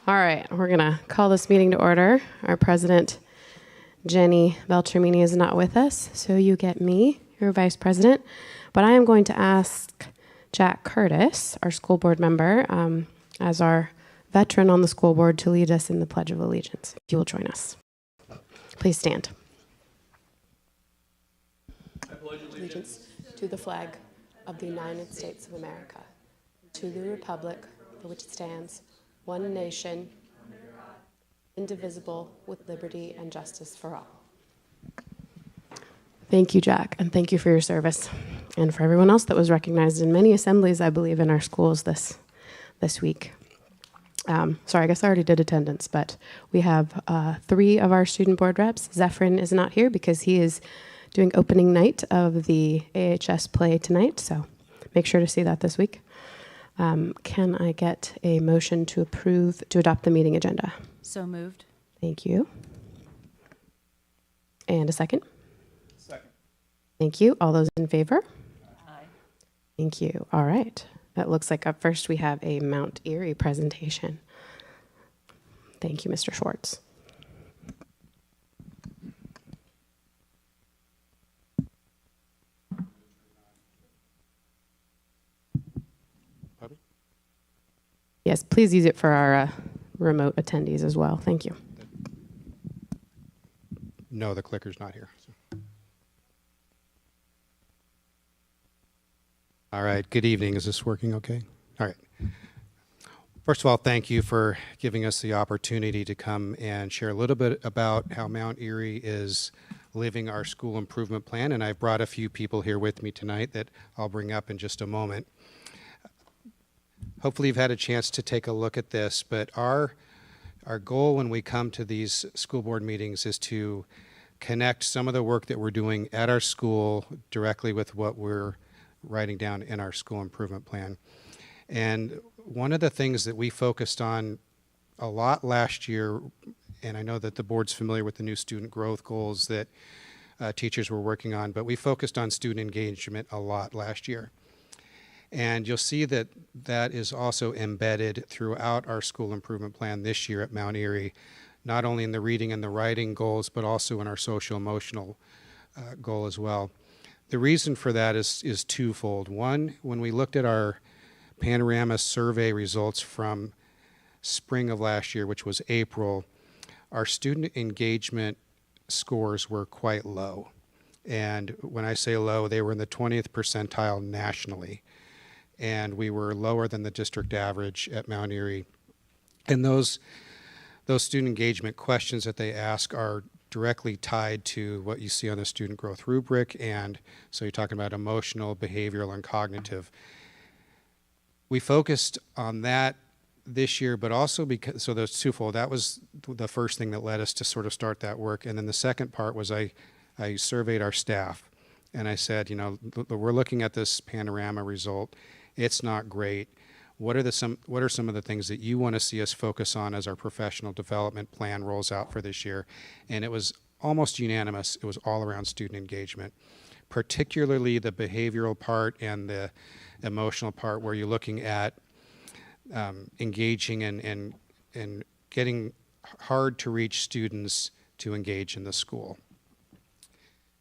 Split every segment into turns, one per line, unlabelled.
All right, we're going to call this meeting to order. Our president, Jenny Beltramini, is not with us, so you get me, your vice president. But I am going to ask Jack Curtis, our school board member, as our veteran on the school board, to lead us in the Pledge of Allegiance. If you will join us. Please stand. I pledge allegiance to the flag of the United States of America, to the republic for which it stands, one nation, indivisible, with liberty and justice for all. Thank you, Jack, and thank you for your service, and for everyone else that was recognized in many assemblies, I believe, in our schools this week. Sorry, I guess I already did attendance, but we have 3 of our student board reps. Zephyrin is not here because he is doing opening night of the AHS play tonight, so make sure to see that this week. Can I get a motion to adopt the meeting agenda?
So moved.
Thank you. And a second?
Second.
Thank you. All those in favor?
Aye.
Thank you. All right. That looks like up first we have a Mount Erie presentation. Thank you, Mr. Schwartz.
Pardon?
Yes, please use it for our remote attendees as well. Thank you.
No, the clicker's not here. So. All right, good evening. Is this working okay? All right. First of all, thank you for giving us the opportunity to come and share a little bit about how Mount Erie is living our school improvement plan. And I've brought a few people here with me tonight that I'll bring up in just a moment. Hopefully you've had a chance to take a look at this, but our goal when we come to these school board meetings is to connect some of the work that we're doing at our school directly with what we're writing down in our school improvement plan. And one of the things that we focused on a lot last year, and I know that the board's familiar with the new student growth goals that teachers were working on, but we focused on student engagement a lot last year. And you'll see that that is also embedded throughout our school improvement plan this year at Mount Erie, not only in the reading and the writing goals, but also in our social emotional goal as well. The reason for that is twofold. One, when we looked at our panorama survey results from spring of last year, which was April, our student engagement scores were quite low. And when I say low, they were in the 20th percentile nationally. And we were lower than the district average at Mount Erie. And those student engagement questions that they ask are directly tied to what you see on the student growth rubric, and so you're talking about emotional, behavioral, and cognitive. We focused on that this year, but also because, so there's twofold. That was the first thing that led us to sort of start that work, and then the second part was I surveyed our staff, and I said, you know, we're looking at this panorama result. It's not great. What are some of the things that you want to see us focus on as our professional development plan rolls out for this year? And it was almost unanimous. It was all around student engagement, particularly the behavioral part and the emotional part, where you're looking at engaging and getting hard to reach students to engage in the school.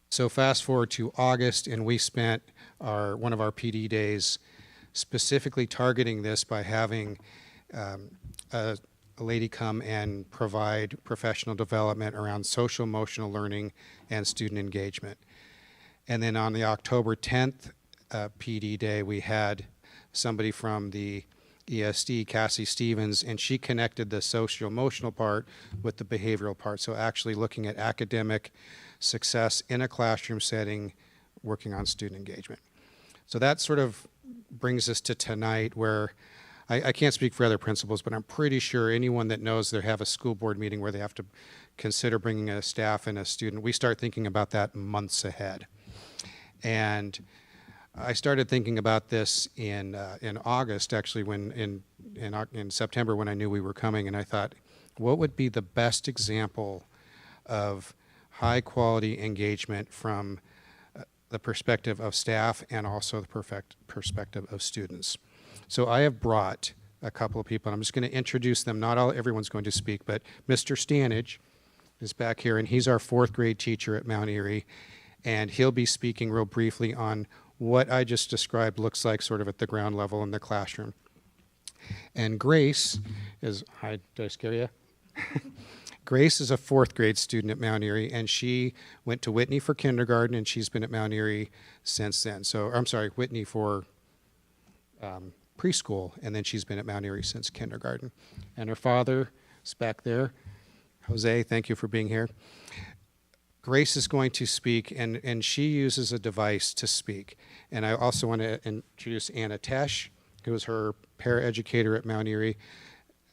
So fast forward to August, and we spent one of our PD days specifically targeting this by having a lady come and provide professional development around social emotional learning and student engagement. And then on the October 10th PD day, we had somebody from the ESD, Cassie Stevens, and she connected the social emotional part with the behavioral part. So actually looking at academic success in a classroom setting, working on student engagement. So that sort of brings us to tonight, where I can't speak for other principals, but I'm pretty sure anyone that knows they have a school board meeting where they have to consider bringing a staff and a student, we start thinking about that months ahead. And I started thinking about this in August, actually, when in September, when I knew we were coming, and I thought, what would be the best example of high quality engagement from the perspective of staff and also the perspective of students? So I have brought a couple of people. I'm just going to introduce them. Everyone's going to speak, but Mr. Stanage is back here, and he's our 4th grade teacher at Mount Airy, and he'll be speaking real briefly on what I just described looks like sort of at the ground level in the classroom. And Grace is, hi, did I scare you? Grace is a 4th grade student at Mount Airy, and she went to Whitney for kindergarten, and she's been at Mount Airy since then. So, I'm sorry, Whitney for preschool, and then she's been at Mount Airy since kindergarten. And her father is back there. Jose, thank you for being here. Grace is going to speak, and she uses a device to speak. And I also want to introduce Anna Tesh, who is her paraeducator at Mount Airy,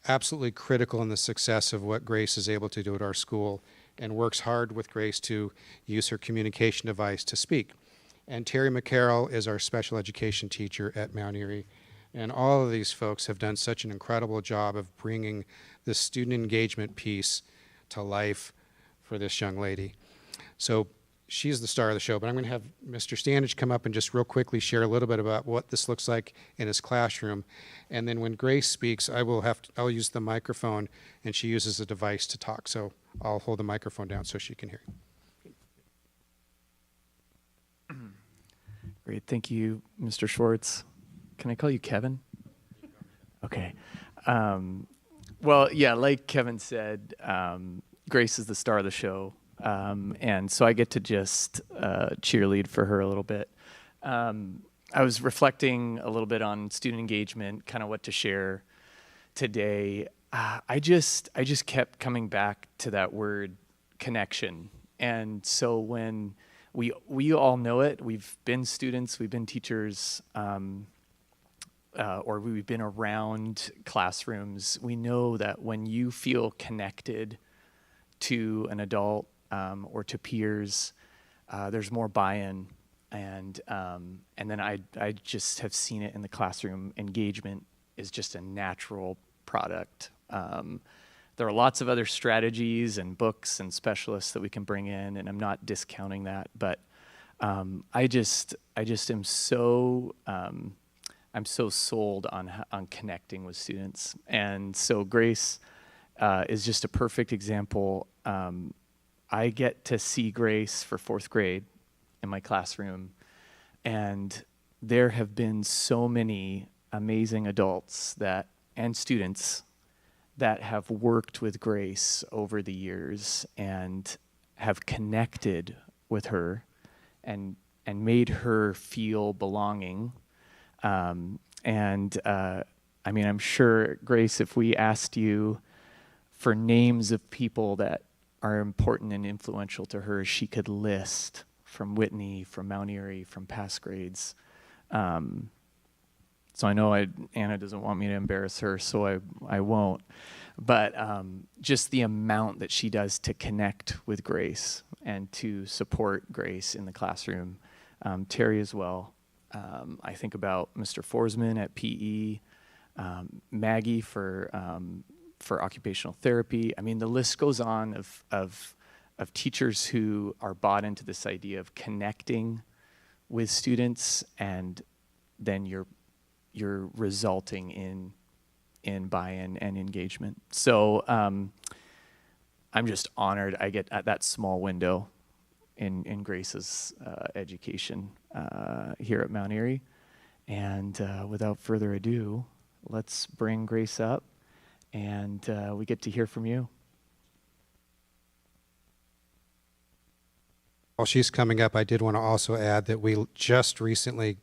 absolutely critical in the success of what Grace is able to do at our school, and works hard with Grace to use her communication device to speak. And Terry McCarroll is our special education teacher at Mount Airy. And all of these folks have done such an incredible job of bringing the student engagement piece to life for this young lady. So she's the star of the show, but I'm going to have Mr. Stanage come up and just real quickly share a little bit about what this looks like in his classroom. And then when Grace speaks, I'll use the microphone, and she uses a device to talk. So I'll hold the microphone down so she can hear.
Great, thank you, Mr. Schwartz. Can I call you Kevin? Okay. Well, yeah, like Kevin said, Grace is the star of the show. And so I get to just cheerlead for her a little bit. I was reflecting a little bit on student engagement, kind of what to share today. I just kept coming back to that word connection. And so when we all know it, we've been students, we've been teachers, or we've been around classrooms, we know that when you feel connected to an adult, or to peers, there's more buy-in, and then I just have seen it in the classroom. Engagement is just a natural product. There are lots of other strategies and books and specialists that we can bring in, and I'm not discounting that, but I just am so I'm so sold on connecting with students, and so Grace is just a perfect example. I get to see Grace for 4th grade in my classroom, and there have been so many amazing adults and students that have worked with Grace over the years and have connected with her and made her feel belonging. I mean, I'm sure, Grace, if we asked you for names of people that are important and influential to her, she could list from Whitney, from Mount Airy, from past grades. So I know Anna doesn't want me to embarrass her, so I won't. But just the amount that she does to connect with Grace and to support Grace in the classroom. Terry as well. I think about Mr. Forsman at PE, Maggie for occupational therapy. I mean, the list goes on of teachers who are bought into this idea of connecting with students, and then you're resulting in buy-in and engagement. So I'm just honored I get at that small window in Grace's education here at Mount Airy. And without further ado, let's bring Grace up, and we get to hear from you.
While she's coming up, I did want to also add that we just recently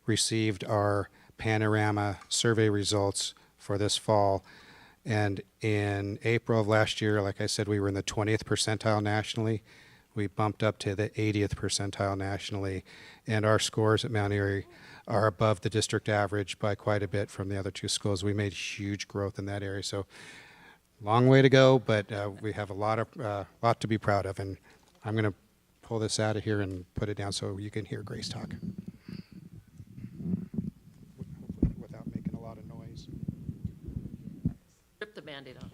received our Panorama survey results for this fall. And in April of last year, like I said, we were in the 20th percentile nationally. We bumped up to the 80th percentile nationally. And our scores at Mount Airy are above the district average by quite a bit from the other two schools. We made huge growth in that area. So long way to go, but we have a lot to be proud of. And I'm going to pull this out of here and put it down so you can hear Grace talk. Without making a lot of noise.
Rip the Band-Aid off.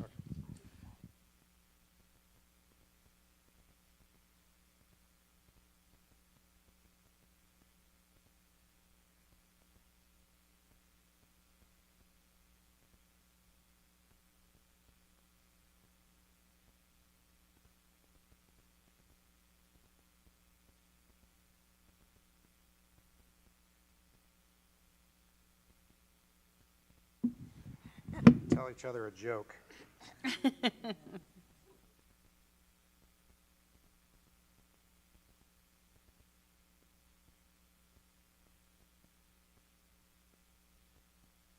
tell each other a joke.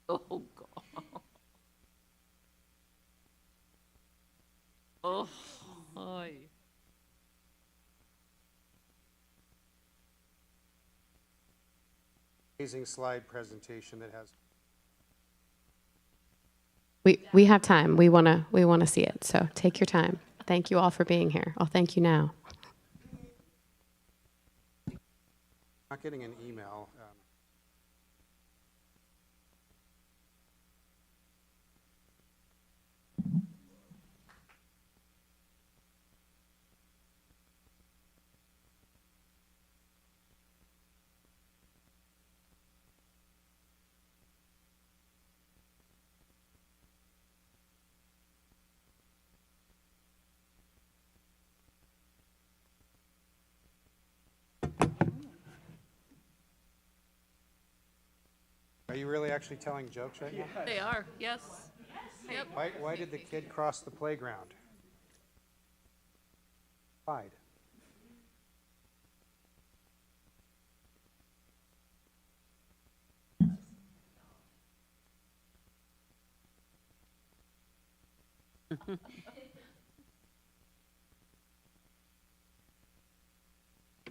Oh, God. Oh, hi.
Amazing slide presentation that has.
We have time. We wanna see it. So take your time. Thank you all for being here. I'll thank you now.
Not getting an email. Are you really actually telling jokes right now?
They are, yes. Yep.
Why did the kid cross the playground? Pride.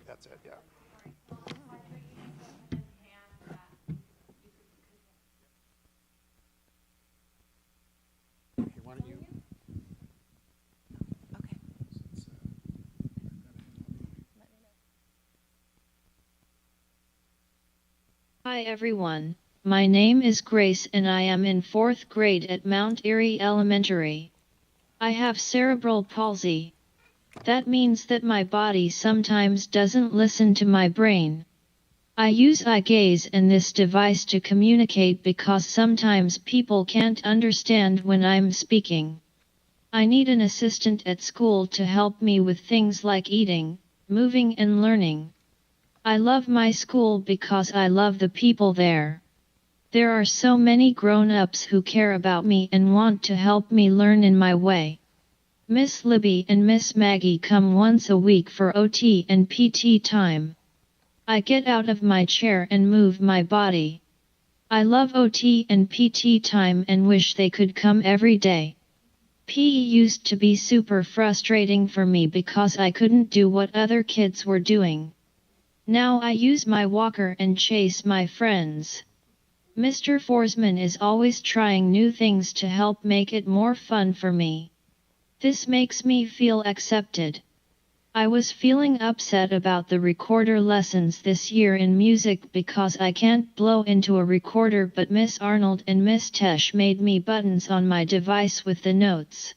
That's it, yeah. Why don't you?
Okay.
Hi everyone, my name is Grace and I am in 4th grade at Mount Erie Elementary. I have cerebral palsy. That means that my body sometimes doesn't listen to my brain. I use eye gaze and this device to communicate because sometimes people can't understand when I'm speaking. I need an assistant at school to help me with things like eating, moving and learning. I love my school because I love the people there. There are so many grown-ups who care about me and want to help me learn in my way. Miss Libby and Miss Maggie come once a week for OT and PT time. I get out of my chair and move my body. I love OT and PT time and wish they could come every day. PE used to be super frustrating for me because I couldn't do what other kids were doing. Now I use my walker and chase my friends. Mr. Forsman is always trying new things to help make it more fun for me. This makes me feel accepted. I was feeling upset about the recorder lessons this year in music because I can't blow into a recorder, but Miss Arnold and Miss Tesh made me buttons on my device with the notes.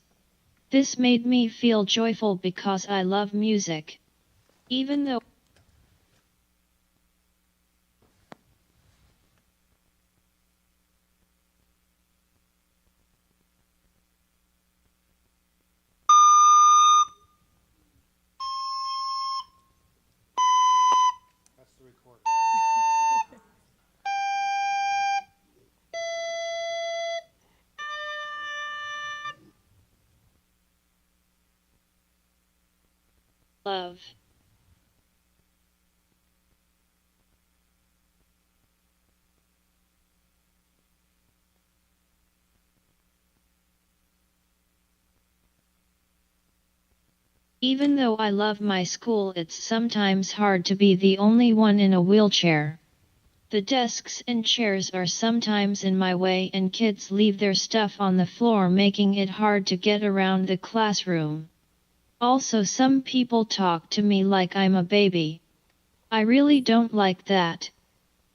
This made me feel joyful because I love music. Even though
That's the recorder.
love. Even though I love my school, it's sometimes hard to be the only one in a wheelchair. The desks and chairs are sometimes in my way and kids leave their stuff on the floor, making it hard to get around the classroom. Also, some people talk to me like I'm a baby. I really don't like that.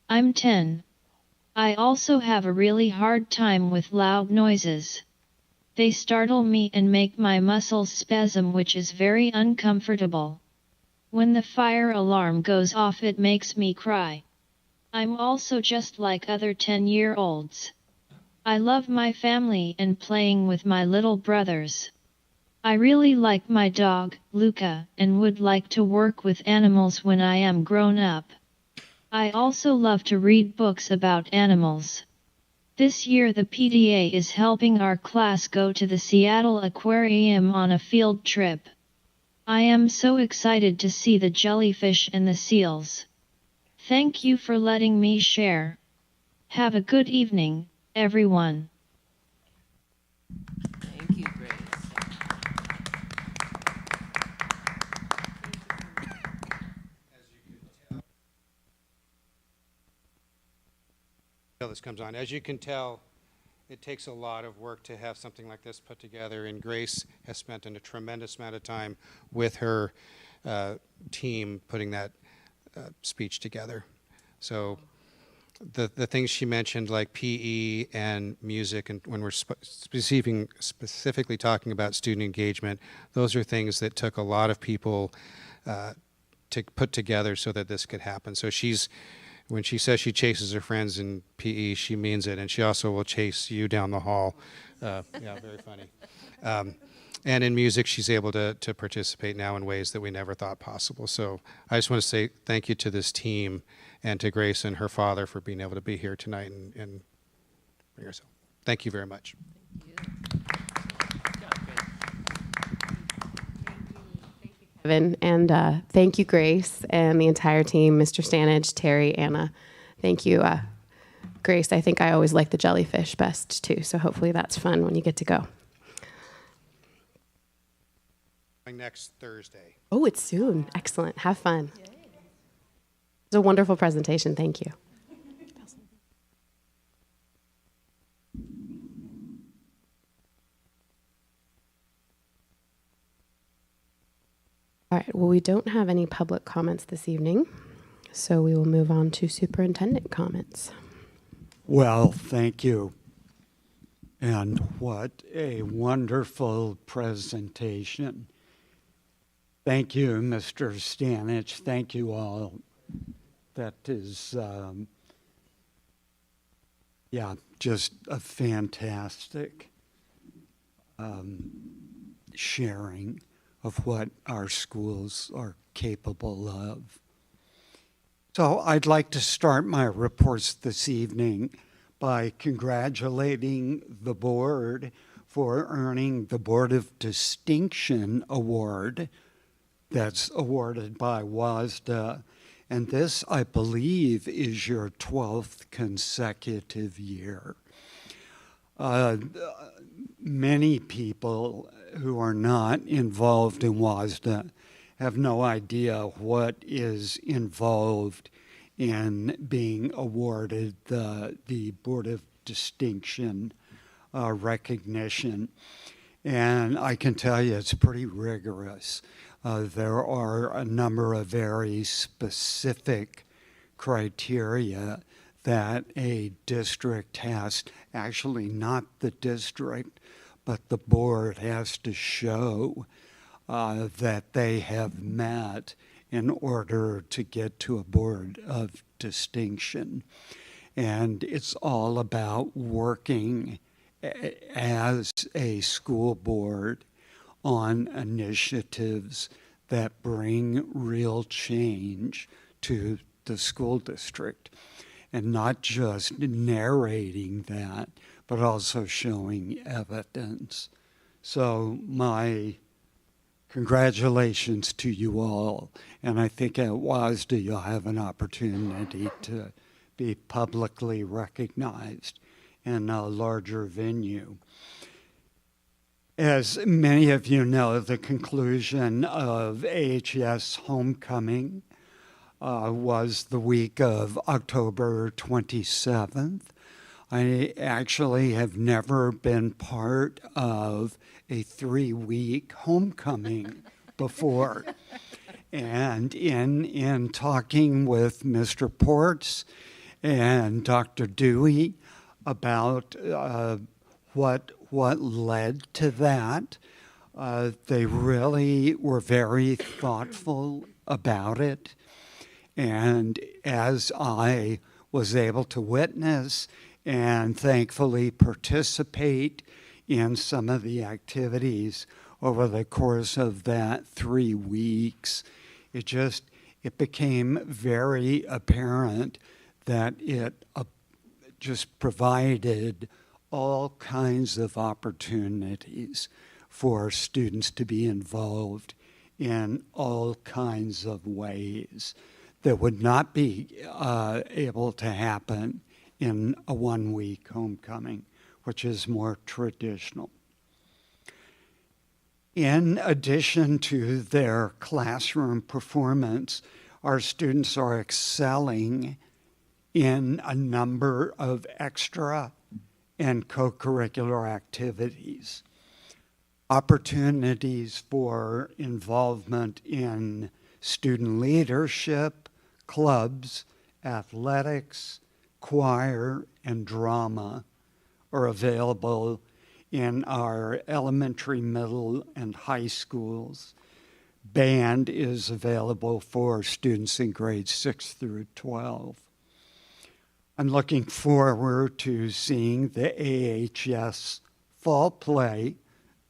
I'm 10. I also have a really hard time with loud noises. They startle me and make my muscles spasm, which is very uncomfortable. When the fire alarm goes off, it makes me cry. I'm also just like other 10-year-olds. I love my family and playing with my little brothers. I really like my dog, Luca, and would like to work with animals when I am grown up. I also love to read books about animals. This year the PTA is helping our class go to the Seattle Aquarium on a field trip. I am so excited to see the jellyfish and the seals. Thank you for letting me share. Have a good evening, everyone.
Thank you, Grace.
This comes on. As you can tell, it takes a lot of work to have something like this put together, and Grace has spent a tremendous amount of time with her team putting that speech together. So the things she mentioned, like PE and music, and when we're specifically talking about student engagement, those are things that took a lot of people to put together so that this could happen. So when she says she chases her friends in PE, she means it, and she also will chase you down the hall. Yeah, very funny. And in music, she's able to participate now in ways that we never thought possible. So I just want to say thank you to this team and to Grace and her father for being able to be here tonight and bring herself. Thank you very much.
Kevin, and thank you, Grace, and the entire team, Mr. Stanage, Terry, Anna. Thank you. Grace, I think I always like the jellyfish best, too, so hopefully that's fun when you get to go.
Next Thursday.
Oh, it's soon. Excellent. Have fun. It's a wonderful presentation. Thank you. All right, well, we don't have any public comments this evening, so we will move on to superintendent comments.
Well, thank you. And what a wonderful presentation. Thank you, Mr. Stanich. Thank you all. That is, just a fantastic sharing of what our schools are capable of. So I'd like to start my reports this evening by congratulating the board for earning the Board of Distinction Award that's awarded by WASDA. And this, I believe, is your 12th consecutive year. Many people who are not involved in WASDA have no idea what is involved in being awarded the Board of Distinction recognition. And I can tell you it's pretty rigorous. There are a number of very specific criteria that a district has, actually not the district, but the board has to show that they have met in order to get to a Board of Distinction. And it's all about working as a school board on initiatives that bring real change to the school district, and not just narrating that, but also showing evidence. So my congratulations to you all, and I think at WASDA you'll have an opportunity to be publicly recognized in a larger venue. As many of you know, the conclusion of AHS Homecoming was the week of October 27th. I actually have never been part of a 3-week homecoming before. And in talking with Mr. Ports and Dr. Dewey about what led to that, they really were very thoughtful about it. And as I was able to witness and thankfully participate in some of the activities over the course of that 3 weeks, it became very apparent that it just provided all kinds of opportunities for students to be involved in all kinds of ways that would not be able to happen in a one-week homecoming, which is more traditional. In addition to their classroom performance, our students are excelling in a number of extra and co-curricular activities. Opportunities for involvement in student leadership, clubs, athletics, choir, and drama are available in our elementary, middle, and high schools. Band is available for students in grades 6 through 12. I'm looking forward to seeing the AHS fall play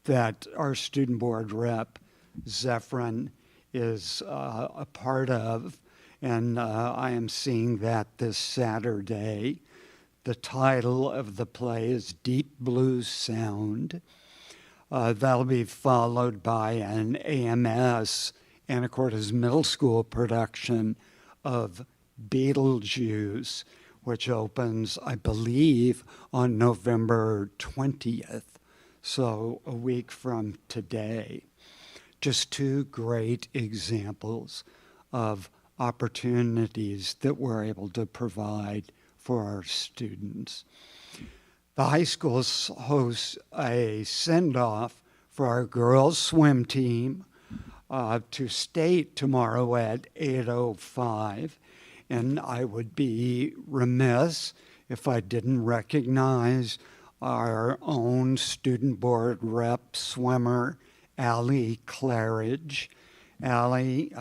that our student board rep, Zephyrin, is a part of, and I am seeing that this Saturday. The title of the play is Deep Blue Sound. That'll be followed by an AMS, Anacortes Middle School production of Beetlejuice, which opens, I believe, on November 20th, so a week from today. Just two great examples of opportunities that we're able to provide for our students. The high school hosts a send-off for our girls' swim team to state tomorrow at 8:05. And I would be remiss if I didn't recognize our own student board rep swimmer, Allie Claridge. Allie,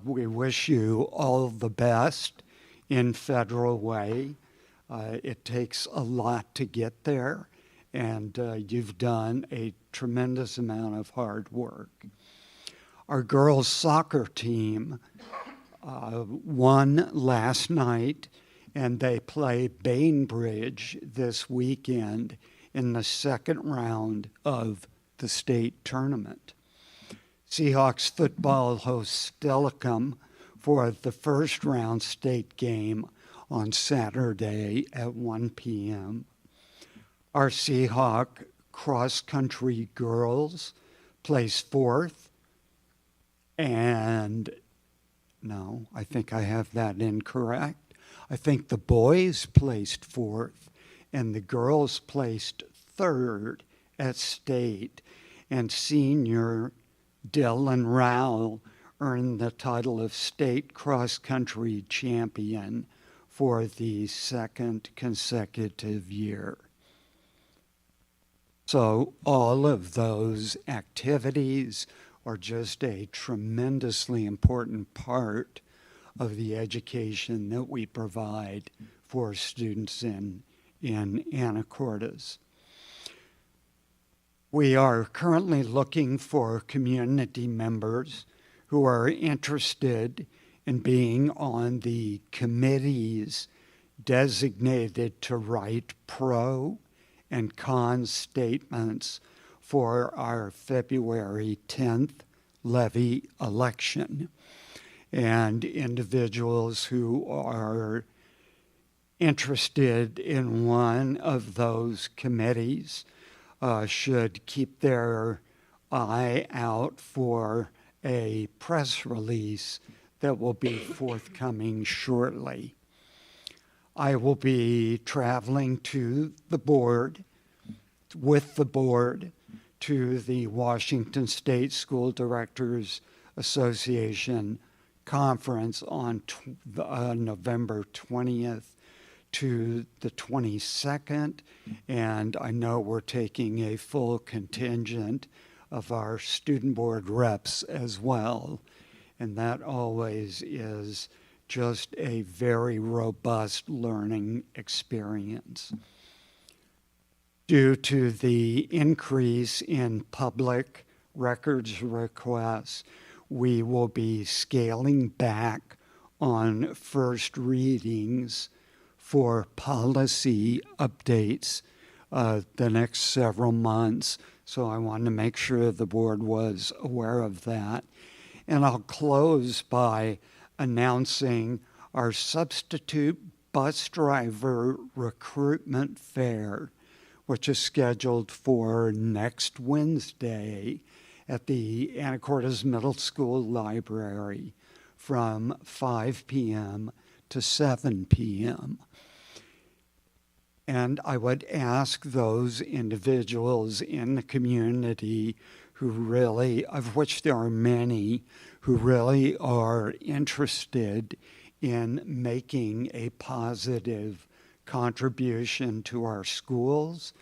we wish you all the best in Federal Way. It takes a lot to get there, and you've done a tremendous amount of hard work. Our girls' soccer team won last night, and they play Bainbridge this weekend in the second round of the state tournament. Seahawks football hosts Stillicum for the first round state game on Saturday at 1 p.m. Our Seahawk cross-country girls placed fourth, and no, I think I have that incorrect. I think the boys placed fourth, and the girls placed third at state, and senior Dylan Rowell earned the title of state cross-country champion for the second consecutive year. So all of those activities are just a tremendously important part of the education that we provide for students in Anacortes. We are currently looking for community members who are interested in being on the committees designated to write pro and con statements for our February 10th levy election. And individuals who are interested in one of those committees should keep their eye out for a press release that will be forthcoming shortly. I will be traveling to the board, with the board, to the Washington State School Directors Association conference on November 20th to the 22nd, and I know we're taking a full contingent of our student board reps as well, and that always is just a very robust learning experience. Due to the increase in public records requests, we will be scaling back on first readings for policy updates the next several months. So I wanted to make sure the board was aware of that. And I'll close by announcing our substitute bus driver recruitment fair, which is scheduled for next Wednesday at the Anacortes Middle School Library from 5 p.m. to 7 p.m. And I would ask those individuals in the community who really, of which there are many, who really are interested in making a positive contribution to our schools,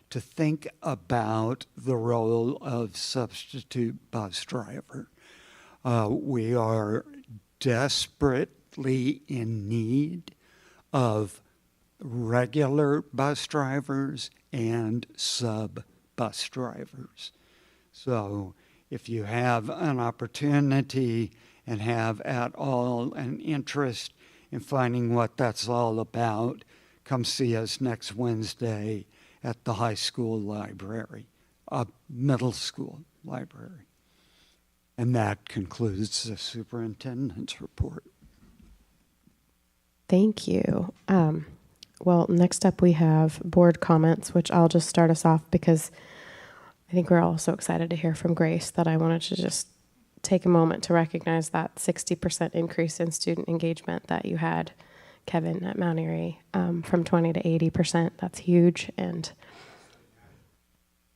to think about the role of substitute bus driver. We are desperately in need of regular bus drivers and sub-bus drivers. So if you have an opportunity and have at all an interest in finding what that's all about, come see us next Wednesday at the high school library, middle school library. And that concludes the superintendent's report.
Thank you. Well, next up we have board comments, which I'll just start us off because I think we're all so excited to hear from Grace that I wanted to just take a moment to recognize that 60% increase in student engagement that you had, Kevin, at Mount Airy, from 20 to 80%. That's huge. And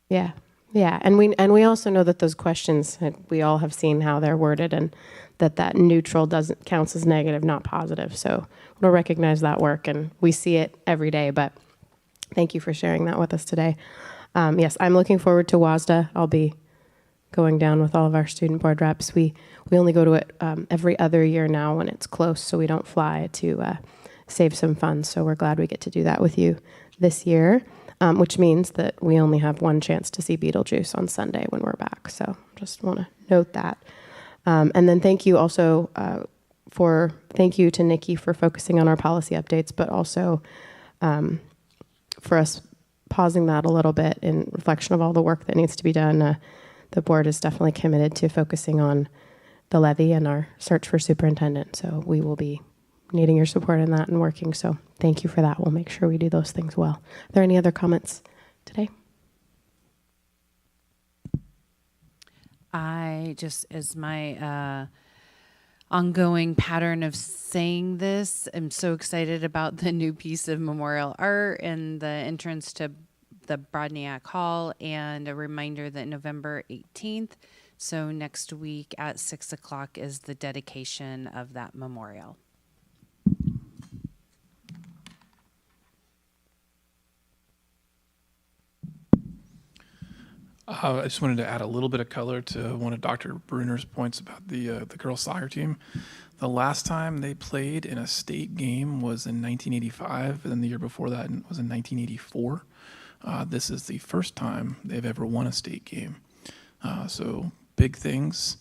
yeah. And we also know that those questions, we all have seen how they're worded, and that neutral counts as negative, not positive. So we'll recognize that work, and we see it every day. But thank you for sharing that with us today. Yes, I'm looking forward to WASDA. I'll be going down with all of our student board reps. We only go to it every other year now when it's close, so we don't fly to save some funds. So we're glad we get to do that with you this year, which means that we only have one chance to see Beetlejuice on Sunday when we're back. So just want to note that. And then thank you also thank you to Nikki for focusing on our policy updates, but also for us pausing that a little bit in reflection of all the work that needs to be done. The board is definitely committed to focusing on the levy and our search for superintendent. So we will be needing your support in that and working. So thank you for that. We'll make sure we do those things well. Are there any other comments today?
I just, as my ongoing pattern of saying this, I'm so excited about the new piece of memorial art and the entrance to the Brodniak Hall, and a reminder that November 18th, so next week at 6 o'clock, is the dedication of that memorial.
I just wanted to add a little bit of color to one of Dr. Bruner's points about the girls' soccer team. The last time they played in a state game was in 1985, and then the year before that was in 1984. This is the first time they've ever won a state game. So big things,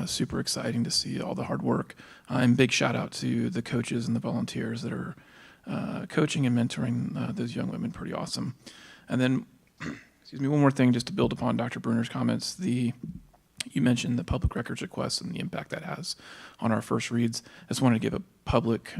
super exciting to see all the hard work. And big shout out to the coaches and the volunteers that are coaching and mentoring those young women. Pretty awesome. And then excuse me, one more thing just to build upon Dr. Bruner's comments. You mentioned the public records request and the impact that has on our first reads. I just wanted to give a public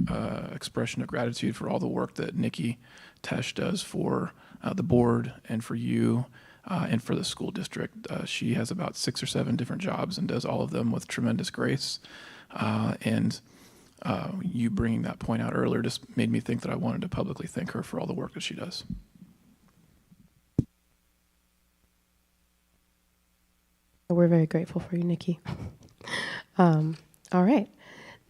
expression of gratitude for all the work that Nikki Tesh does for the board and for you and for the school district. She has about 6 or 7 different jobs and does all of them with tremendous grace. And you bringing that point out earlier just made me think that I wanted to publicly thank her for all the work that she does.
We're very grateful for you, Nikki. All right.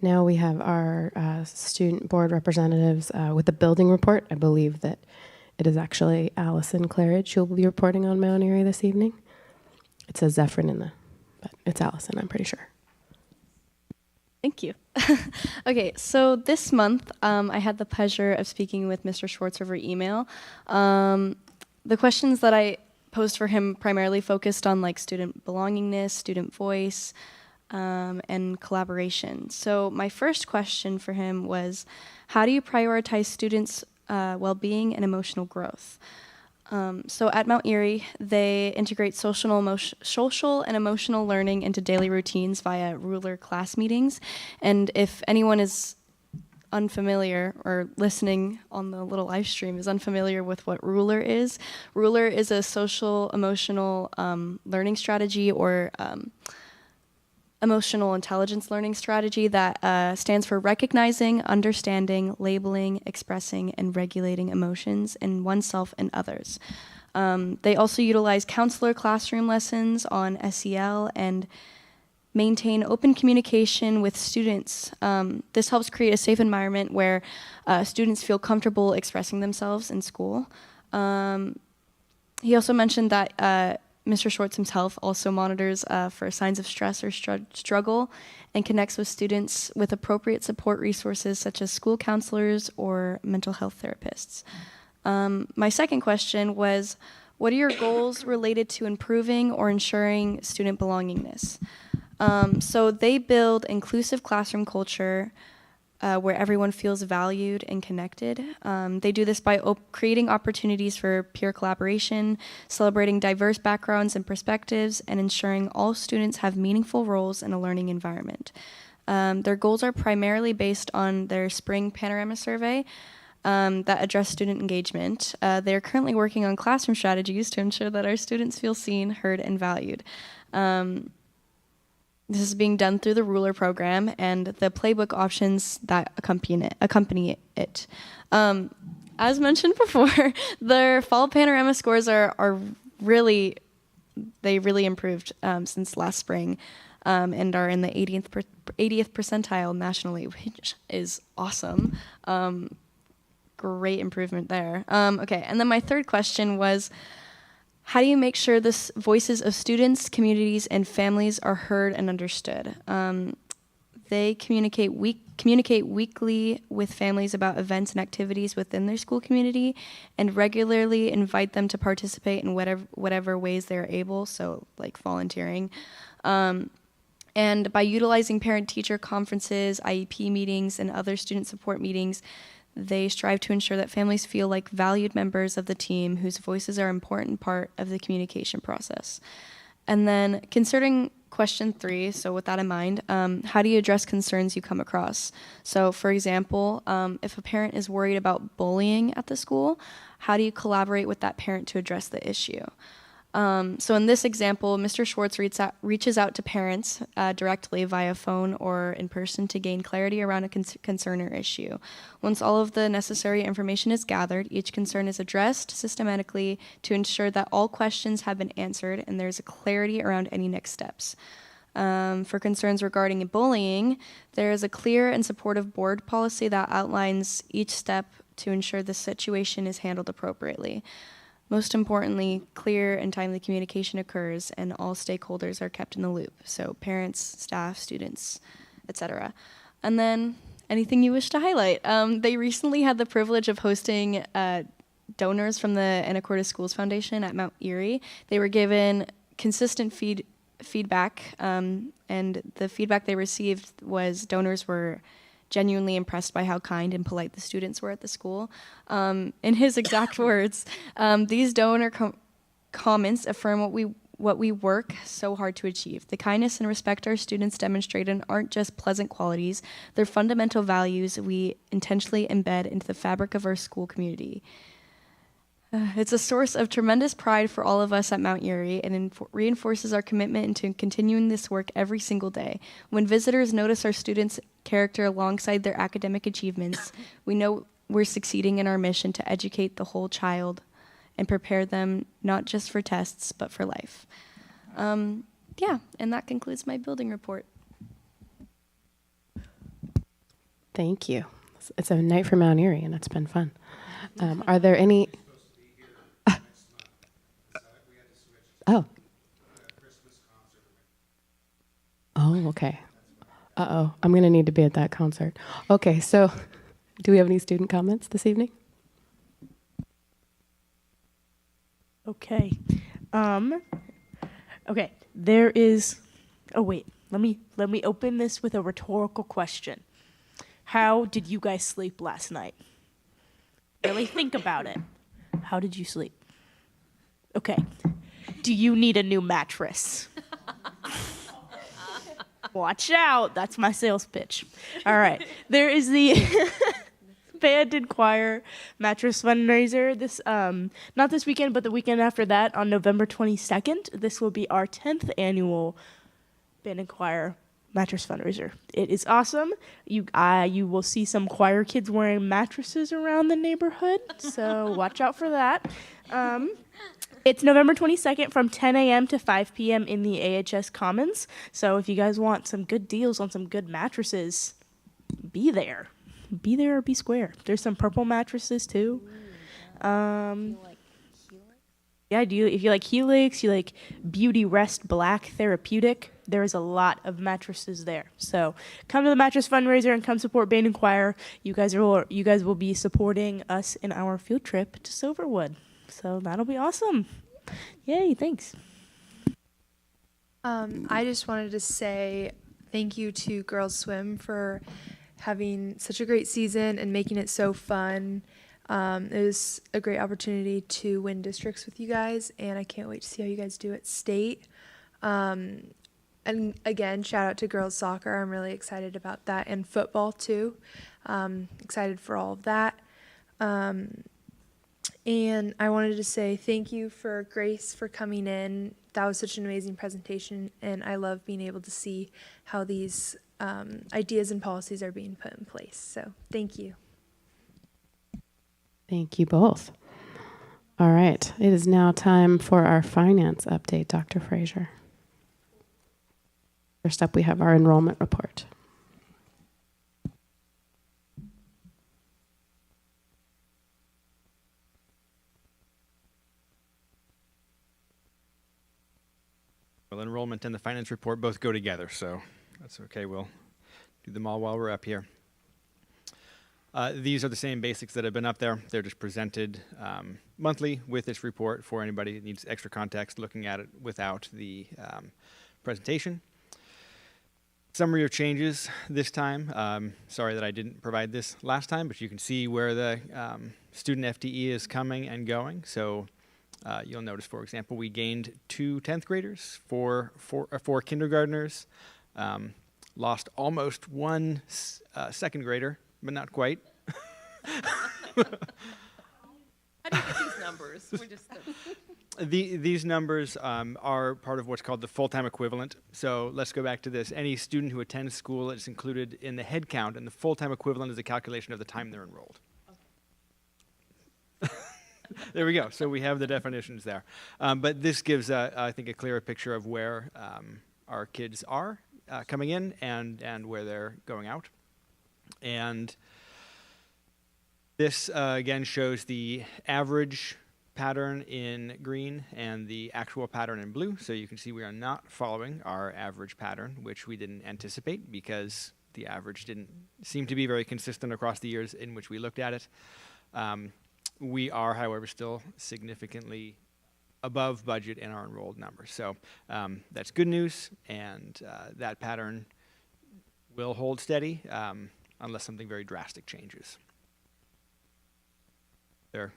Now we have our student board representatives with the building report. I believe that it is actually Allison Claridge who will be reporting on Mount Airy this evening. It says Zephyrin but it's Allison, I'm pretty sure.
Thank you. Okay, so this month I had the pleasure of speaking with Mr. Schwartz over email. The questions that I posed for him primarily focused on like student belongingness, student voice, and collaboration. So my first question for him was, how do you prioritize students' well-being and emotional growth? So at Mount Erie, they integrate social and emotional learning into daily routines via ruler class meetings. And if anyone is unfamiliar or listening on the little live stream is unfamiliar with what ruler is a social emotional learning strategy or emotional intelligence learning strategy that stands for recognizing, understanding, labeling, expressing, and regulating emotions in oneself and others. They also utilize counselor classroom lessons on SEL and maintain open communication with students. This helps create a safe environment where students feel comfortable expressing themselves in school. He also mentioned that Mr. Schwartz himself also monitors for signs of stress or struggle and connects with students with appropriate support resources such as school counselors or mental health therapists. My second question was, what are your goals related to improving or ensuring student belongingness? So they build inclusive classroom culture where everyone feels valued and connected. They do this by creating opportunities for peer collaboration, celebrating diverse backgrounds and perspectives, and ensuring all students have meaningful roles in a learning environment. Their goals are primarily based on their spring panorama survey that address student engagement. They are currently working on classroom strategies to ensure that our students feel seen, heard, and valued. This is being done through the Ruler program and the playbook options that accompany it. As mentioned before, their fall panorama scores are really improved since last spring and are in the 80th percentile nationally, which is awesome. Great improvement there. Okay, and then my third question was, how do you make sure the voices of students, communities, and families are heard and understood? They communicate weekly with families about events and activities within their school community and regularly invite them to participate in whatever ways they're able, so like volunteering. And by utilizing parent-teacher conferences, IEP meetings, and other student support meetings, they strive to ensure that families feel like valued members of the team whose voices are an important part of the communication process. And then concerning question 3, so with that in mind, how do you address concerns you come across? So for example, if a parent is worried about bullying at the school, how do you collaborate with that parent to address the issue? So in this example, Mr. Schwartz reaches out to parents directly via phone or in person to gain clarity around a concern or issue. Once all of the necessary information is gathered, each concern is addressed systematically to ensure that all questions have been answered and there's a clarity around any next steps. For concerns regarding bullying, there is a clear and supportive board policy that outlines each step to ensure the situation is handled appropriately. Most importantly, clear and timely communication occurs and all stakeholders are kept in the loop. So parents, staff, students, etc. And then anything you wish to highlight. They recently had the privilege of hosting donors from the Anacortes Schools Foundation at Mount Erie. They were given consistent feedback, and the feedback they received was donors were genuinely impressed by how kind and polite the students were at the school. In his exact words, these donor comments affirm what we work so hard to achieve. The kindness and respect our students demonstrated aren't just pleasant qualities, they're fundamental values we intentionally embed into the fabric of our school community. It's a source of tremendous pride for all of us at Mount Erie and reinforces our commitment into continuing this work every single day. When visitors notice our students' character alongside their academic achievements, we know we're succeeding in our mission to educate the whole child and prepare them not just for tests, but for life. Yeah, and that concludes my building report.
Thank you. It's a night for Mount Erie, and it's been fun. Are there any... Oh. Oh, okay. Uh-oh. I'm going to need to be at that concert. Okay, so do we have any student comments this evening?
Okay. Okay. There is... Oh, wait. let me open this with a rhetorical question. How did you guys sleep last night? Really think about it. How did you sleep? Okay. Do you need a new mattress? Watch out. That's my sales pitch. All right. There is the Band and Choir Mattress Fundraiser. This not this weekend, but the weekend after that on November 22nd. This will be our 10th annual Band and Choir Mattress Fundraiser. It is awesome. You will see some choir kids wearing mattresses around the neighborhood, so watch out for that. It's November 22nd from 10 a.m. to 5 p.m. in the AHS Commons. So if you guys want some good deals on some good mattresses, be there. Be there or be square. There's some purple mattresses too. Yeah, if you like Helix, you like Beauty Rest Black Therapeutic, there is a lot of mattresses there. So come to the mattress fundraiser and come support Band and Choir. You guys will be supporting us in our field trip to Silverwood. So that'll be awesome. Yay, thanks.
I just wanted to say thank you to Girls Swim for having such a great season and making it so fun. It was a great opportunity to win districts with you guys, and I can't wait to see how you guys do at state. And again, shout out to girls soccer. I'm really excited about that, and football too. Excited for all of that. And I wanted to say thank you for Grace for coming in. That was such an amazing presentation, and I love being able to see how these ideas and policies are being put in place. So thank you.
Thank you both. All right, it is now time for our finance update, Dr. Fraser. First up, we have our enrollment report.
Well, enrollment and the finance report both go together, so that's okay. We'll do them all while we're up here. These are the same basics that have been up there. They're just presented monthly with this report for anybody that needs extra context looking at it without the presentation. Summary of changes this time. Sorry that I didn't provide this last time, but you can see where the student FTE is coming and going. So you'll notice, for example, we gained 2 10th graders, four kindergartners, lost almost 1 second grader, but not quite.
How do you get these numbers? We're just
These numbers are part of what's called the full-time equivalent. So let's go back to this. Any student who attends school is included in the head count, and the full-time equivalent is a calculation of the time they're enrolled. Okay. There we go. So we have the definitions there. But this gives, I think, a clearer picture of where our kids are coming in and where they're going out. And this, again, shows the average pattern in green and the actual pattern in blue. So you can see we are not following our average pattern, which we didn't anticipate because the average didn't seem to be very consistent across the years in which we looked at it. We are, however, still significantly above budget in our enrolled numbers. So that's good news, and that pattern will hold steady unless something very drastic changes. There are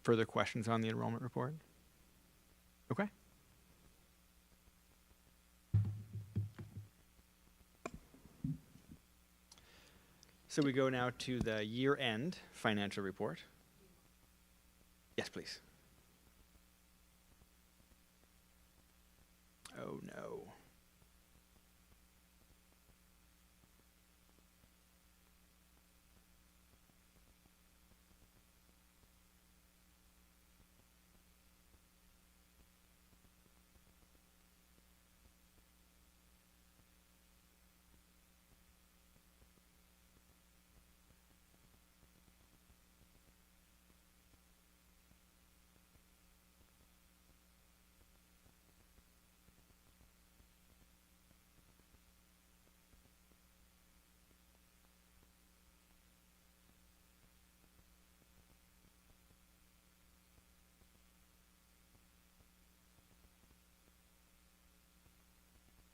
further questions on the enrollment report? Okay. So we go now to the year-end financial report. Yes, please. Oh, no.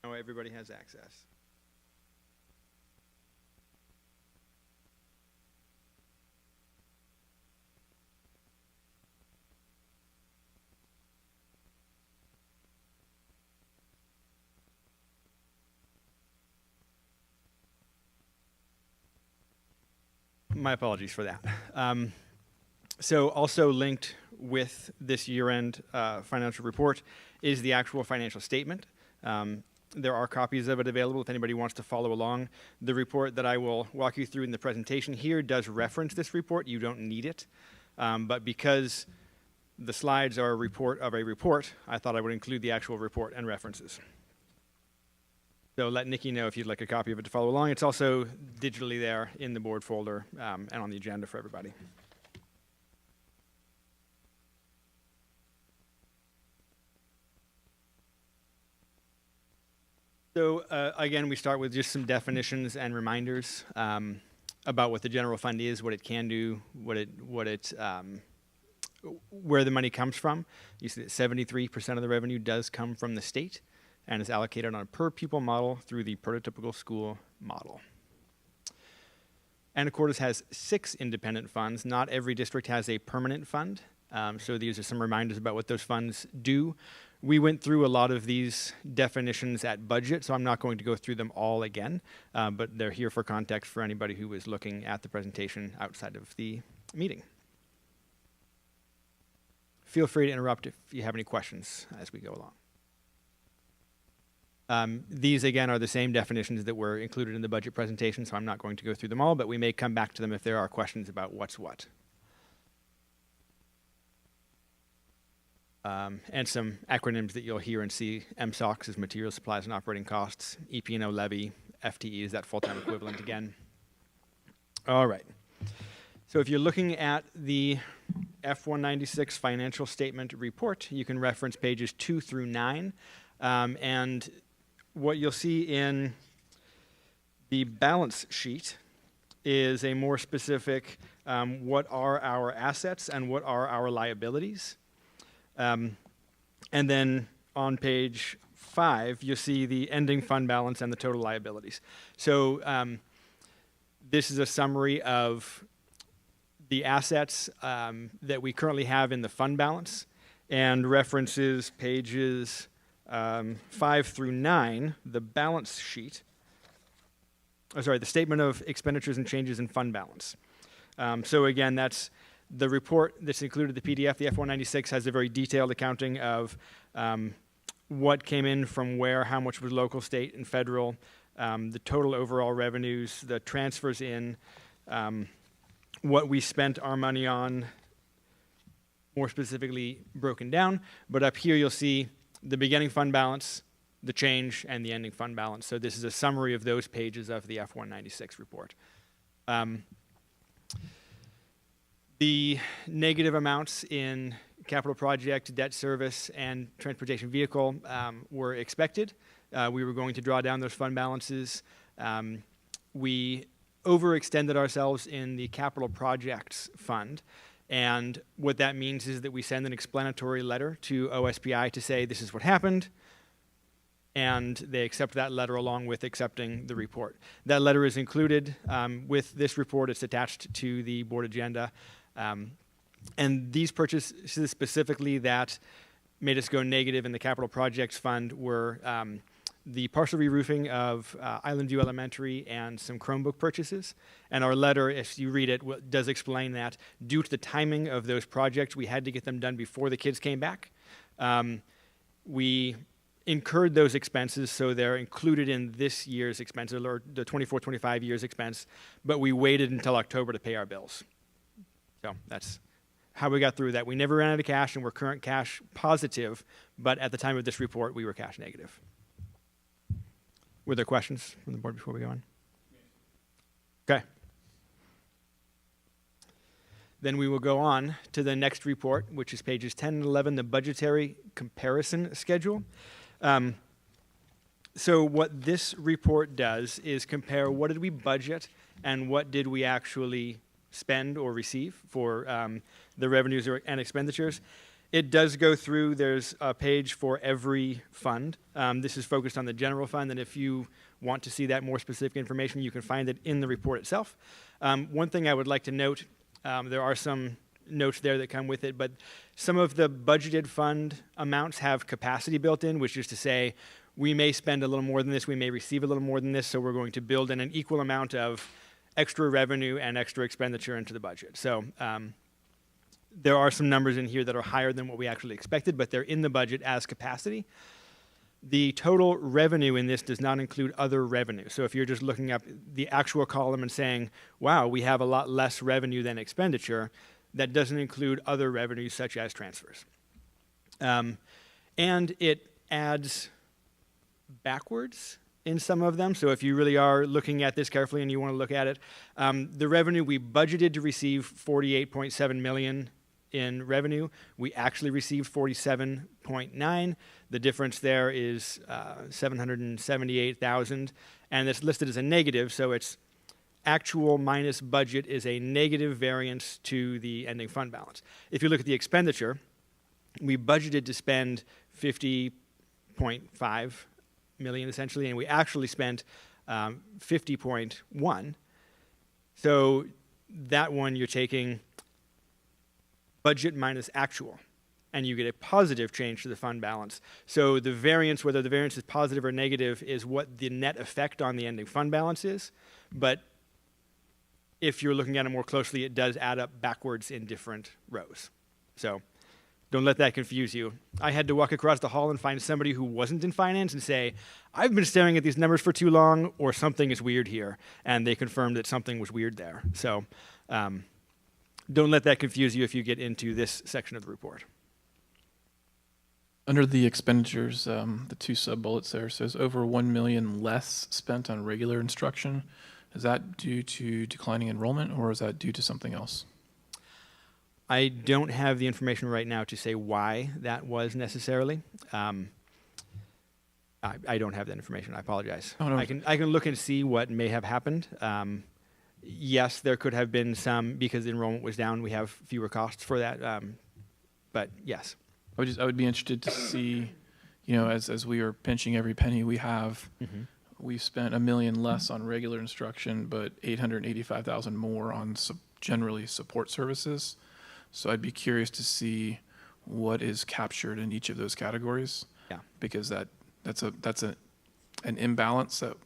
Now everybody has access. My apologies for that. So also linked with this year-end financial report is the actual financial statement. There are copies of it available if anybody wants to follow along. The report that I will walk you through in the presentation here does reference this report. You don't need it. But because the slides are a report of a report, I thought I would include the actual report and references. So let Nikki know if you'd like a copy of it to follow along. It's also digitally there in the board folder and on the agenda for everybody. So again, we start with just some definitions and reminders about what the general fund is, what it can do, where the money comes from. You see that 73% of the revenue does come from the state and is allocated on a per pupil model through the prototypical school model. Anacortes has 6 independent funds. Not every district has a permanent fund. So these are some reminders about what those funds do. We went through a lot of these definitions at budget, so I'm not going to go through them all again, but they're here for context for anybody who is looking at the presentation outside of the meeting. Feel free to interrupt if you have any questions as we go along. These, again, are the same definitions that were included in the budget presentation, so I'm not going to go through them all, but we may come back to them if there are questions about what's what. And some acronyms that you'll hear and see. MSOCs is Material Supplies and Operating Costs. EP&O Levy. FTE is that full-time equivalent again. All right. So if you're looking at the F-196 financial statement report, you can reference pages 2 through 9. And what you'll see in the balance sheet is a more specific what are our assets and what are our liabilities. And then on page 5, you'll see the ending fund balance and the total liabilities. So this is a summary of the assets that we currently have in the fund balance and references pages 5 through 9, the balance sheet. Oh, sorry, the statement of expenditures and changes in fund balance. So again, that's the report that's included in the PDF. The F-196 has a very detailed accounting of what came in from where, how much was local, state, and federal, the total overall revenues, the transfers in, what we spent our money on, more specifically broken down. But up here you'll see the beginning fund balance, the change, and the ending fund balance. So this is a summary of those pages of the F-196 report. The negative amounts in capital project, debt service, and transportation vehicle were expected. We were going to draw down those fund balances. We overextended ourselves in the capital projects fund. And what that means is that we send an explanatory letter to OSPI to say this is what happened, and they accept that letter along with accepting the report. That letter is included with this report. It's attached to the board agenda. And these purchases specifically that made us go negative in the capital projects fund were the partial re-roofing of Island View Elementary and some Chromebook purchases. And our letter, if you read it, does explain that due to the timing of those projects, we had to get them done before the kids came back. We incurred those expenses, so they're included in this year's expenses, or the 24-25 year's expense, but we waited until October to pay our bills. So that's how we got through that. We never ran out of cash, and we're current cash positive, but at the time of this report, we were cash negative. Were there questions from the board before we go on? Okay. Then we will go on to the next report, which is pages 10 and 11, the budgetary comparison schedule. So what this report does is compare what did we budget and what did we actually spend or receive for the revenues and expenditures. It does go through, there's a page for every fund. This is focused on the general fund, and if you want to see that more specific information, you can find it in the report itself. One thing I would like to note, there are some notes there that come with it, but some of the budgeted fund amounts have capacity built in, which is to say, we may spend a little more than this, we may receive a little more than this, so we're going to build in an equal amount of extra revenue and extra expenditure into the budget. So there are some numbers in here that are higher than what we actually expected, but they're in the budget as capacity. The total revenue in this does not include other revenue. So if you're just looking up the actual column and saying, wow, we have a lot less revenue than expenditure, that doesn't include other revenues such as transfers. And it adds backwards in some of them. So if you really are looking at this carefully and you want to look at it, the revenue we budgeted to receive $48.7 million in revenue. We actually received 47.9. The difference there is 778,000, and it's listed as a negative, so it's actual minus budget is a negative variance to the ending fund balance. If you look at the expenditure, we budgeted to spend 50.5 million essentially, and we actually spent 50.1. So that one you're taking budget minus actual, and you get a positive change to the fund balance. So the variance, whether the variance is positive or negative, is what the net effect on the ending fund balance is. But if you're looking at it more closely, it does add up backwards in different rows. So don't let that confuse you. I had to walk across the hall and find somebody who wasn't in finance and say, I've been staring at these numbers for too long, or something is weird here. And they confirmed that something was weird there. So don't let that confuse you if you get into this section of the report.
Under the expenditures, the two sub-bullets there says over 1 million less spent on regular instruction. Is that due to declining enrollment, or is that due to something else?
I don't have the information right now to say why that was necessarily. I don't have that information. I apologize.
Oh, no.
I can look and see what may have happened. Yes, there could have been some, because the enrollment was down, we have fewer costs for that. But yes.
I would be interested to see, as we are pinching every penny we have, we've spent $1 million less on regular instruction, but 885,000 more on generally support services. So I'd be curious to see what is captured in each of those categories.
Yeah.
Because that's an imbalance that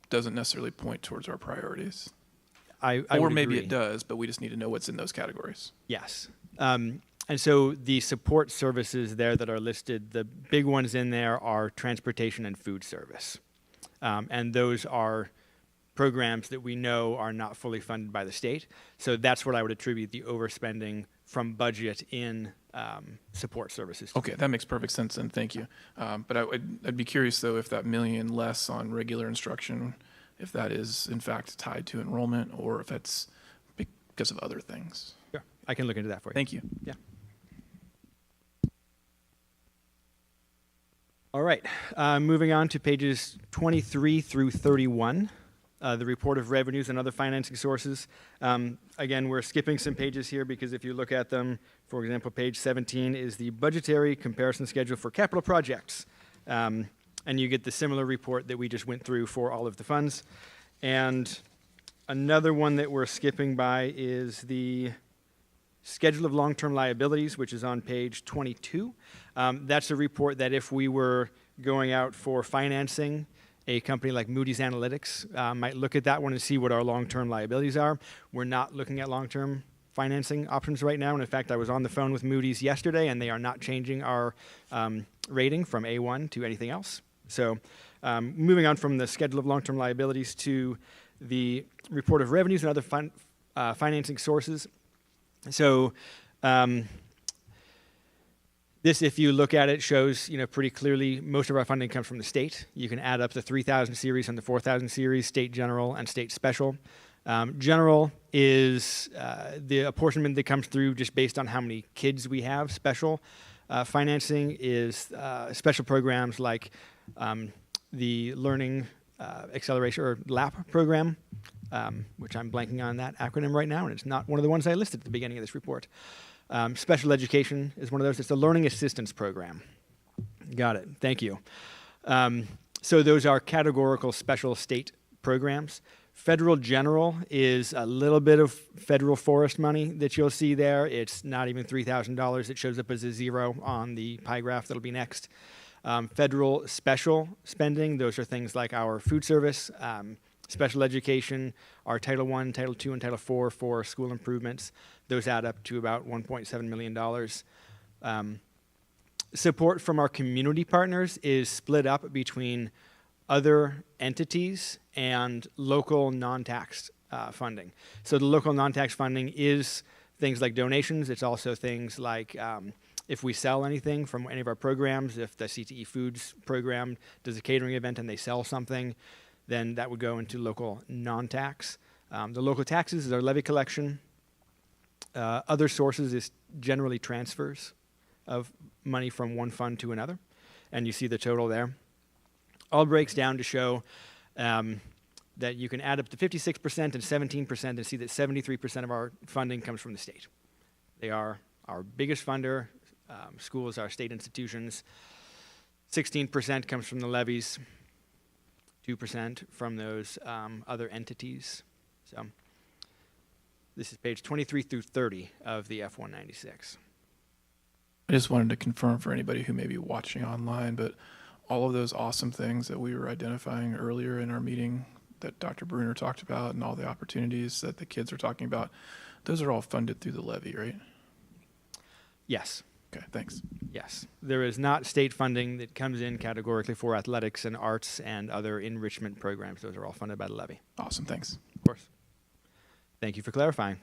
doesn't necessarily point towards our priorities.
I
or
would
maybe
agree.
it does, but we just need to know what's in those categories.
Yes. And so the support services there that are listed, the big ones in there are transportation and food service. And those are programs that we know are not fully funded by the state. So that's what I would attribute the overspending from budget in support services to.
Okay, that makes perfect sense, and thank you. But I'd be curious, though, if that $1 million less on regular instruction, if that is, in fact, tied to enrollment, or if it's because of other things.
Sure. I can look into that for you.
Thank you.
Yeah. All right. Moving on to pages 23 through 31. The report of revenues and other financing sources. Again, we're skipping some pages here because if you look at them, for example, page 17 is the budgetary comparison schedule for capital projects. And you get the similar report that we just went through for all of the funds. And another one that we're skipping by is the schedule of long-term liabilities, which is on page 22. That's a report that if we were going out for financing, a company like Moody's Analytics might look at that one and see what our long-term liabilities are. We're not looking at long-term financing options right now. And in fact, I was on the phone with Moody's yesterday, and they are not changing our rating from A1 to anything else. So moving on from the schedule of long-term liabilities to the report of revenues and other financing sources. So this, if you look at it, shows pretty clearly most of our funding comes from the state. You can add up the 3,000 series and the 4,000 series, state general and state special. General is the apportionment that comes through just based on how many kids we have. Special financing is special programs like the Learning Acceleration or LAP program, which I'm blanking on that acronym right now, and it's not one of the ones I listed at the beginning of this report. Special education is one of those. It's a learning assistance program. Got it. Thank you. So those are categorical special state programs. Federal general is a little bit of federal forest money that you'll see there. It's not even $3,000. It shows up as a 0 on the pie graph that'll be next. Federal special spending, those are things like our food service, special education, our Title I, Title II, and Title IV for school improvements. Those add up to about $1.7 million. Support from our community partners is split up between other entities and local non-tax funding. So the local non-tax funding is things like donations. It's also things like if we sell anything from any of our programs, if the CTE Foods program does a catering event and they sell something, then that would go into local non-tax. The local taxes is our levy collection. Other sources is generally transfers of money from one fund to another, and you see the total there. All breaks down to show that you can add up to 56% and 17% and see that 73% of our funding comes from the state. They are our biggest funder. Schools are state institutions. 16% comes from the levies, 2% from those other entities. So this is page 23 through 30 of the F-196.
I just wanted to confirm for anybody who may be watching online, but all of those awesome things that we were identifying earlier in our meeting that Dr. Bruner talked about and all the opportunities that the kids are talking about, those are all funded through the levy, right?
Yes.
Okay, thanks.
Yes. There is not state funding that comes in categorically for athletics and arts and other enrichment programs. Those are all funded by the levy.
Awesome, thanks.
Of course. Thank you for clarifying.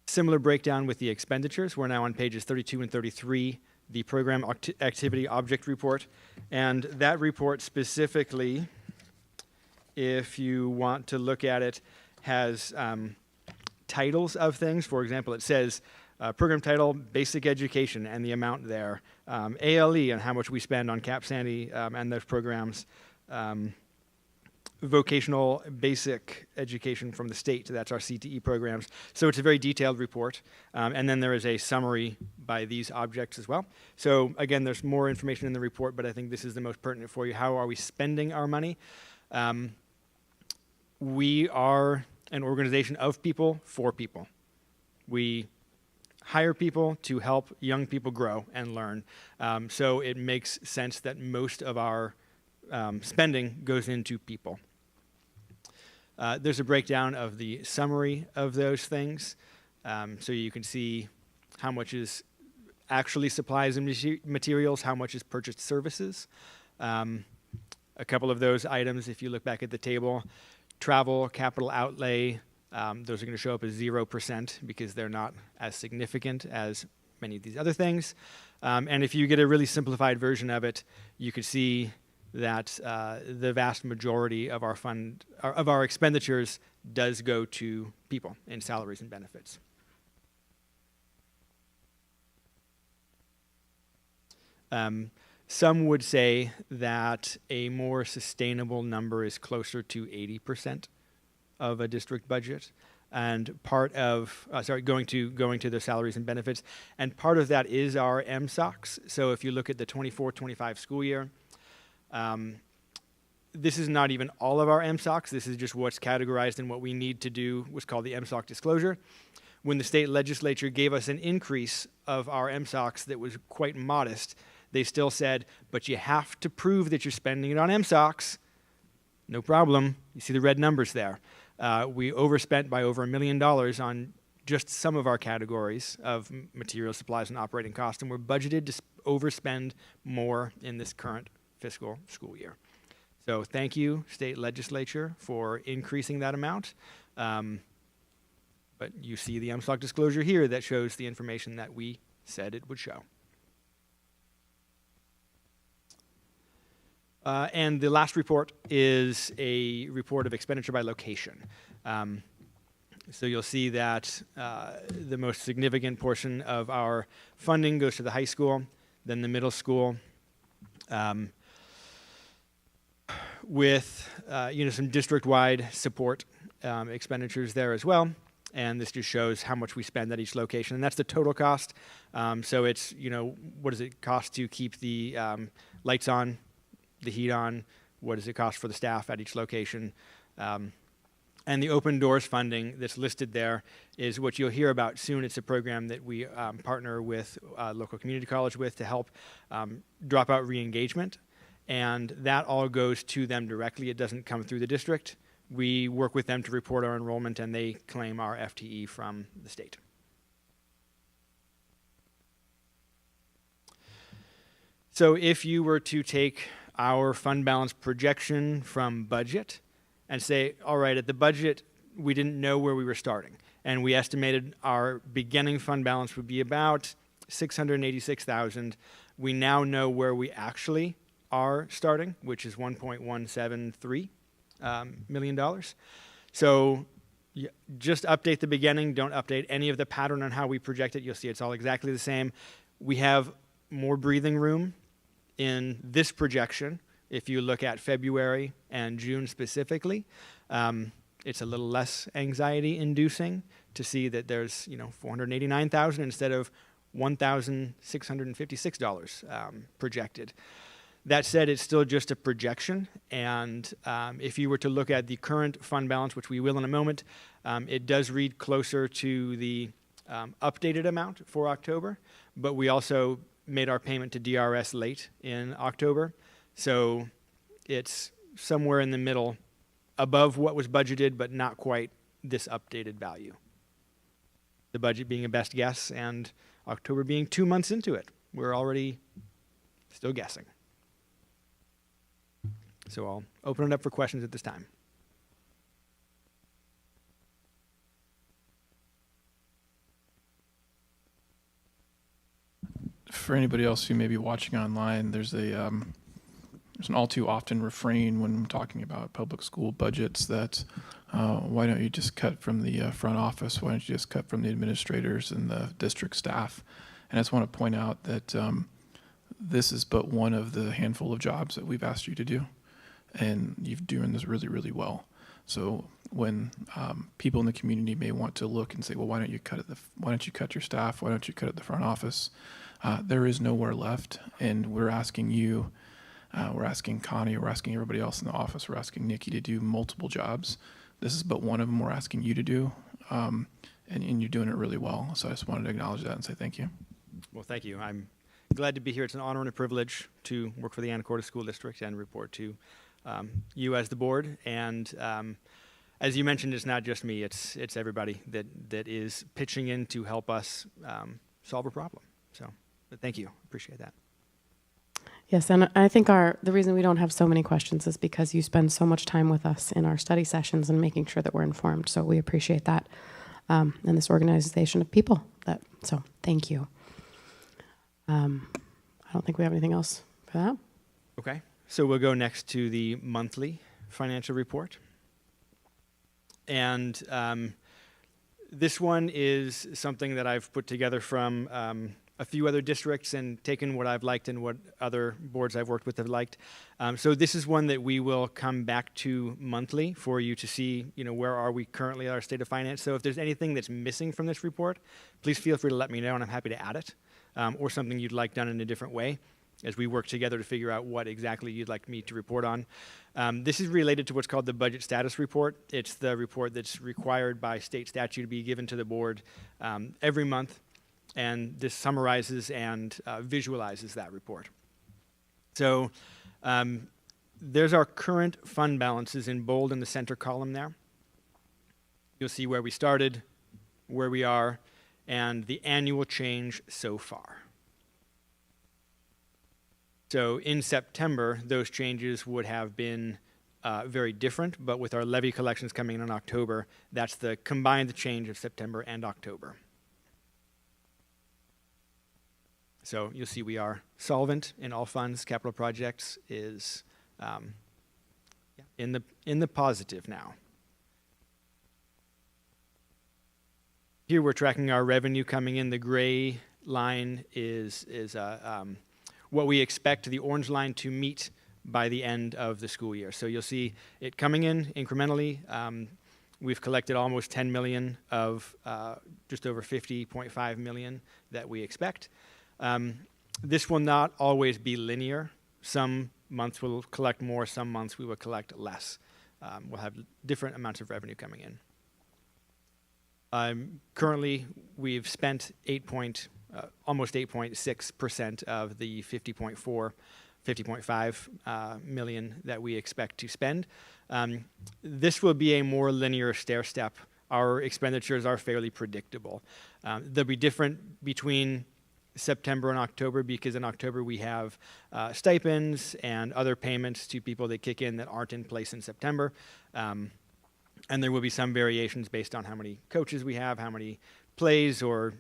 Similar breakdown with the expenditures. We're now on pages 32 and 33, the program activity object report. And that report specifically, if you want to look at it, has titles of things. For example, it says program title, basic education, and the amount there. ALE and how much we spend on Cap Sandy and those programs. Vocational basic education from the state, that's our CTE programs. So it's a very detailed report. And then there is a summary by these objects as well. So again, there's more information in the report, but I think this is the most pertinent for you. How are we spending our money? We are an organization of people for people. We hire people to help young people grow and learn. So it makes sense that most of our spending goes into people. There's a breakdown of the summary of those things. So you can see how much is actually supplies and materials, how much is purchased services. A couple of those items, if you look back at the table, travel, capital outlay, those are going to show up as 0% because they're not as significant as many of these other things. And if you get a really simplified version of it, you could see that the vast majority of our expenditures does go to people in salaries and benefits. Some would say that a more sustainable number is closer to 80% of a district budget, and part of going to the salaries and benefits, and part of that is our MSOCs. So if you look at the 24-25 school year, this is not even all of our MSOCs. This is just what's categorized in what we need to do, what's called the MSOC disclosure. When the state legislature gave us an increase of our MSOCs that was quite modest, they still said, but you have to prove that you're spending it on MSOCs. No problem. You see the red numbers there. We overspent by over $1 million on just some of our categories of material, supplies, and operating costs, and we're budgeted to overspend more in this current fiscal school year. So thank you, state legislature, for increasing that amount. But you see the MSOC disclosure here that shows the information that we said it would show. And the last report is a report of expenditure by location. So you'll see that the most significant portion of our funding goes to the high school, then the middle school, with some district-wide support expenditures there as well. and this just shows how much we spend at each location, and that's the total cost. So it's, what does it cost to keep the lights on, the heat on? What does it cost for the staff at each location? And the Open Doors funding that's listed there is what you'll hear about soon. It's a program that we partner with local community college with to help dropout re-engagement. And that all goes to them directly. It doesn't come through the district. We work with them to report our enrollment, and they claim our FTE from the state. So if you were to take our fund balance projection from budget and say, all right, at the budget, we didn't know where we were starting. And we estimated our beginning fund balance would be about $686,000. We now know where we actually are starting, which is $1.173 million. So just update the beginning. Don't update any of the pattern on how we project it. You'll see it's all exactly the same. We have more breathing room in this projection. If you look at February and June specifically, it's a little less anxiety-inducing to see that there's $489,000 instead of $1,656 projected. That said, it's still just a projection, and if you were to look at the current fund balance, which we will in a moment, it does read closer to the updated amount for October, but we also made our payment to DRS late in October. So it's somewhere in the middle, above what was budgeted, but not quite this updated value. The budget being a best guess, and October being 2 months into it. We're already still guessing. So I'll open it up for questions at this time.
For anybody else who may be watching online, there's an all too often refrain when talking about public school budgets that why don't you just cut from the front office? Why don't you just cut from the administrators and the district staff? And I just want to point out that this is but one of the handful of jobs that we've asked you to do, and you've doing this really, really well. So when people in the community may want to look and say, well, why don't you cut your staff? Why don't you cut at the front office? There is nowhere left, and we're asking you, we're asking Connie, we're asking everybody else in the office, we're asking Nikki to do multiple jobs. This is but one of them we're asking you to do, and you're doing it really well. So I just wanted to acknowledge that and say thank you.
Well, thank you. I'm glad to be here. It's an honor and a privilege to work for the Anacortes School District and report to you as the board. And as you mentioned, it's not just me, it's everybody that is pitching in to help us solve a problem. So, but thank you. Appreciate that.
Yes, and I think the reason we don't have so many questions is because you spend so much time with us in our study sessions and making sure that we're informed. So we appreciate that, and this organization of people. So thank you. I don't think we have anything else for that.
Okay, so we'll go next to the monthly financial report. And this one is something that I've put together from a few other districts and taken what I've liked and what other boards I've worked with have liked. So this is one that we will come back to monthly for you to see, where are we currently at our state of finance. So if there's anything that's missing from this report, please feel free to let me know, and I'm happy to add it, or something you'd like done in a different way as we work together to figure out what exactly you'd like me to report on. This is related to what's called the budget status report. It's the report that's required by state statute to be given to the board every month. And this summarizes and visualizes that report. So there's our current fund balances in bold in the center column there. You'll see where we started, where we are, and the annual change so far. So in September, those changes would have been very different, but with our levy collections coming in October, that's the combined change of September and October. So you'll see we are solvent in all funds. Capital projects is in the positive now. Here we're tracking our revenue coming in. The gray line is what we expect the orange line to meet by the end of the school year. So you'll see it coming in incrementally. We've collected almost 10 million of just over 50.5 million that we expect. This will not always be linear. Some months we'll collect more, some months we will collect less. We'll have different amounts of revenue coming in. Currently, we've spent almost 8.6% of the 50.5 million that we expect to spend. This will be a more linear stair step. Our expenditures are fairly predictable. They'll be different between September and October because in October we have stipends and other payments to people that kick in that aren't in place in September. And there will be some variations based on how many coaches we have, how many plays or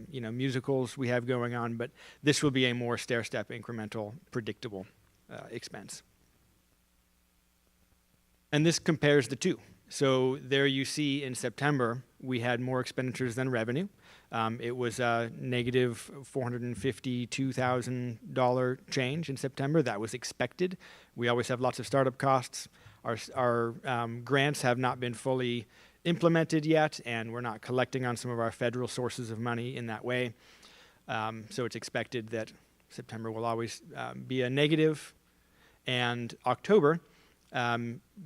musicals we have going on, but this will be a more stair-step, incremental, predictable expense. And this compares the two. So there you see in September, we had more expenditures than revenue. It was a negative $452,000 change in September. That was expected. We always have lots of startup costs. Our grants have not been fully implemented yet, and we're not collecting on some of our federal sources of money in that way. So it's expected that September will always be a negative, and October,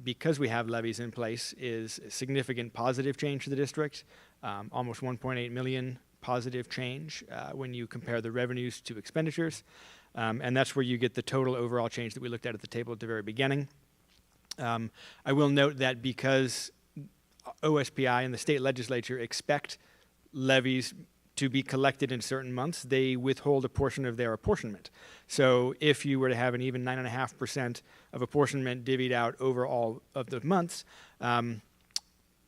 because we have levies in place, is a significant positive change to the district, almost 1.8 million positive change when you compare the revenues to expenditures, and that's where you get the total overall change that we looked at the table at the very beginning. I will note that because OSPI and the state legislature expect levies to be collected in certain months, they withhold a portion of their apportionment. So if you were to have an even 9.5% of apportionment divvied out over all of the months,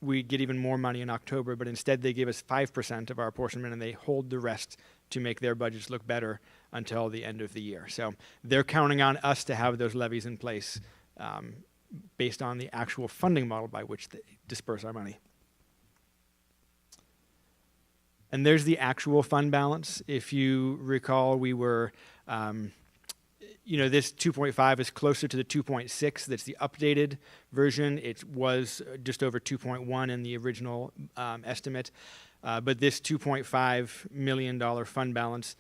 we get even more money in October, but instead they give us 5% of our apportionment and they hold the rest to make their budgets look better until the end of the year. So they're counting on us to have those levies in place based on the actual funding model by which they disperse our money. And there's the actual fund balance. If you recall, we were, this 2.5 is closer to the 2.6. That's the updated version. It was just over 2.1 in the original estimate. But this $2.5 million fund balance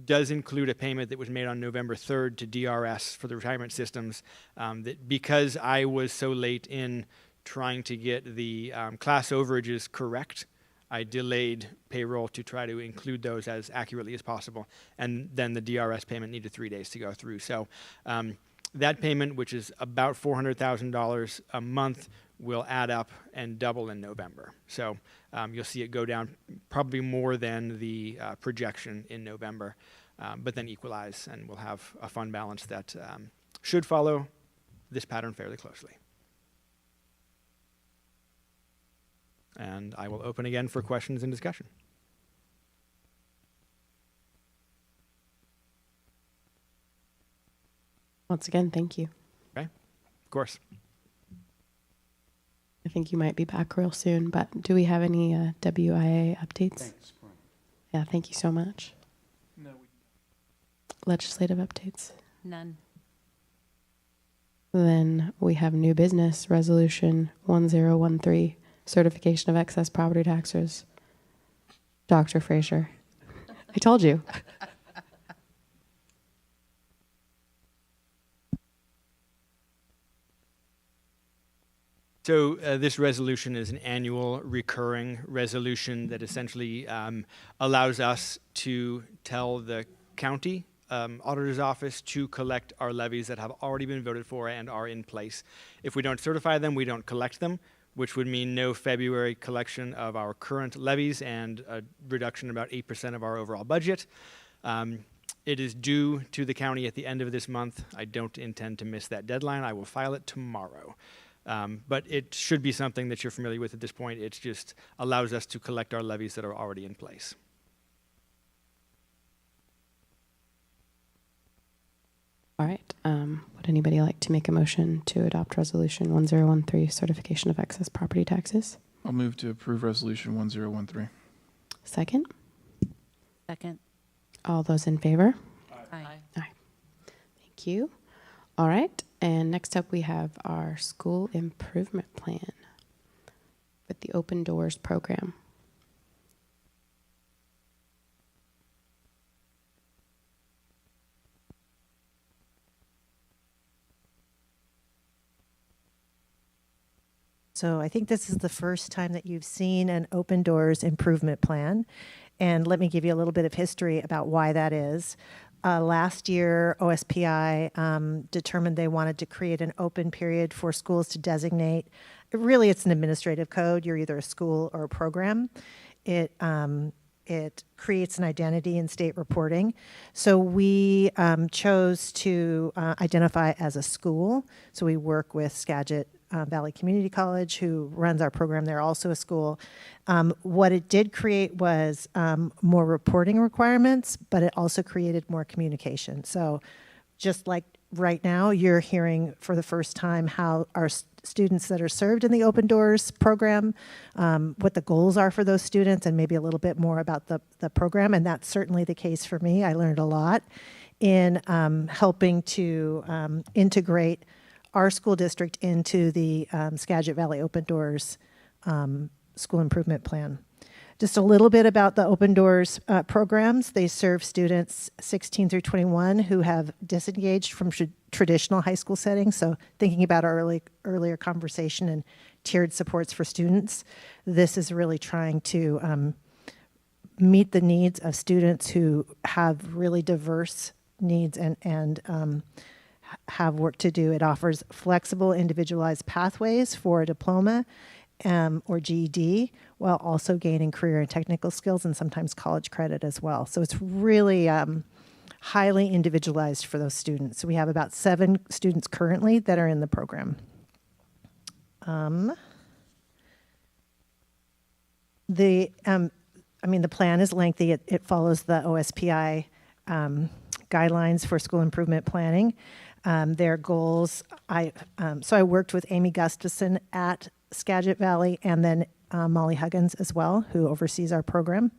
does include a payment that was made on November 3rd to DRS for the retirement systems. That because I was so late in trying to get the class overages correct, I delayed payroll to try to include those as accurately as possible. And then the DRS payment needed 3 days to go through. So that payment, which is about $400,000 a month, will add up and double in November. So you'll see it go down probably more than the projection in November, but then equalize, and we'll have a fund balance that should follow this pattern fairly closely. And I will open again for questions and discussion.
Once again, thank you.
Okay, of course.
I think you might be back real soon, but do we have any WIA updates?
Thanks, Brian.
Yeah, thank you so much.
No.
Legislative updates?
None.
Then we have new business, resolution 1013, certification of excess property taxes. Dr. Frazier. I told you.
So this resolution is an annual recurring resolution that essentially allows us to tell the county auditor's office to collect our levies that have already been voted for and are in place. If we don't certify them, we don't collect them, which would mean no February collection of our current levies and a reduction of about 8% of our overall budget. It is due to the county at the end of this month. I don't intend to miss that deadline. I will file it tomorrow. But it should be something that you're familiar with at this point. It just allows us to collect our levies that are already in place.
All right. Would anybody like to make a motion to adopt resolution 1013, certification of excess property taxes?
I'll move to approve resolution 1013.
Second?
Second.
All those in favor?
Aye.
Aye. Thank you. All right. And next up we have our school improvement plan. with the Open Doors program.
So I think this is the first time that you've seen an Open Doors improvement plan. And let me give you a little bit of history about why that is. Last year, OSPI determined they wanted to create an open period for schools to designate. Really, it's an administrative code. You're either a school or a program. It creates an identity in state reporting. So we chose to identify as a school. So we work with Skagit Valley Community College, who runs our program. They're also a school. What it did create was more reporting requirements, but it also created more communication. So just like right now, you're hearing for the first time how our students that are served in the Open Doors program, what the goals are for those students, and maybe a little bit more about the program. And that's certainly the case for me. I learned a lot in helping to integrate our school district into the Skagit Valley Open Doors School Improvement Plan. Just a little bit about the Open Doors programs. They serve students 16 through 21 who have disengaged from traditional high school settings. So thinking about our earlier conversation and tiered supports for students, this is really trying to meet the needs of students who have really diverse needs and have work to do. It offers flexible, individualized pathways for a diploma or GED, while also gaining career and technical skills and sometimes college credit as well. So it's really highly individualized for those students. So we have about 7 students currently that are in the program. The plan is lengthy. It follows the OSPI guidelines for school improvement planning. Their goals, so I worked with Amy Gustafson at Skagit Valley and then Molly Huggins as well, who oversees our program,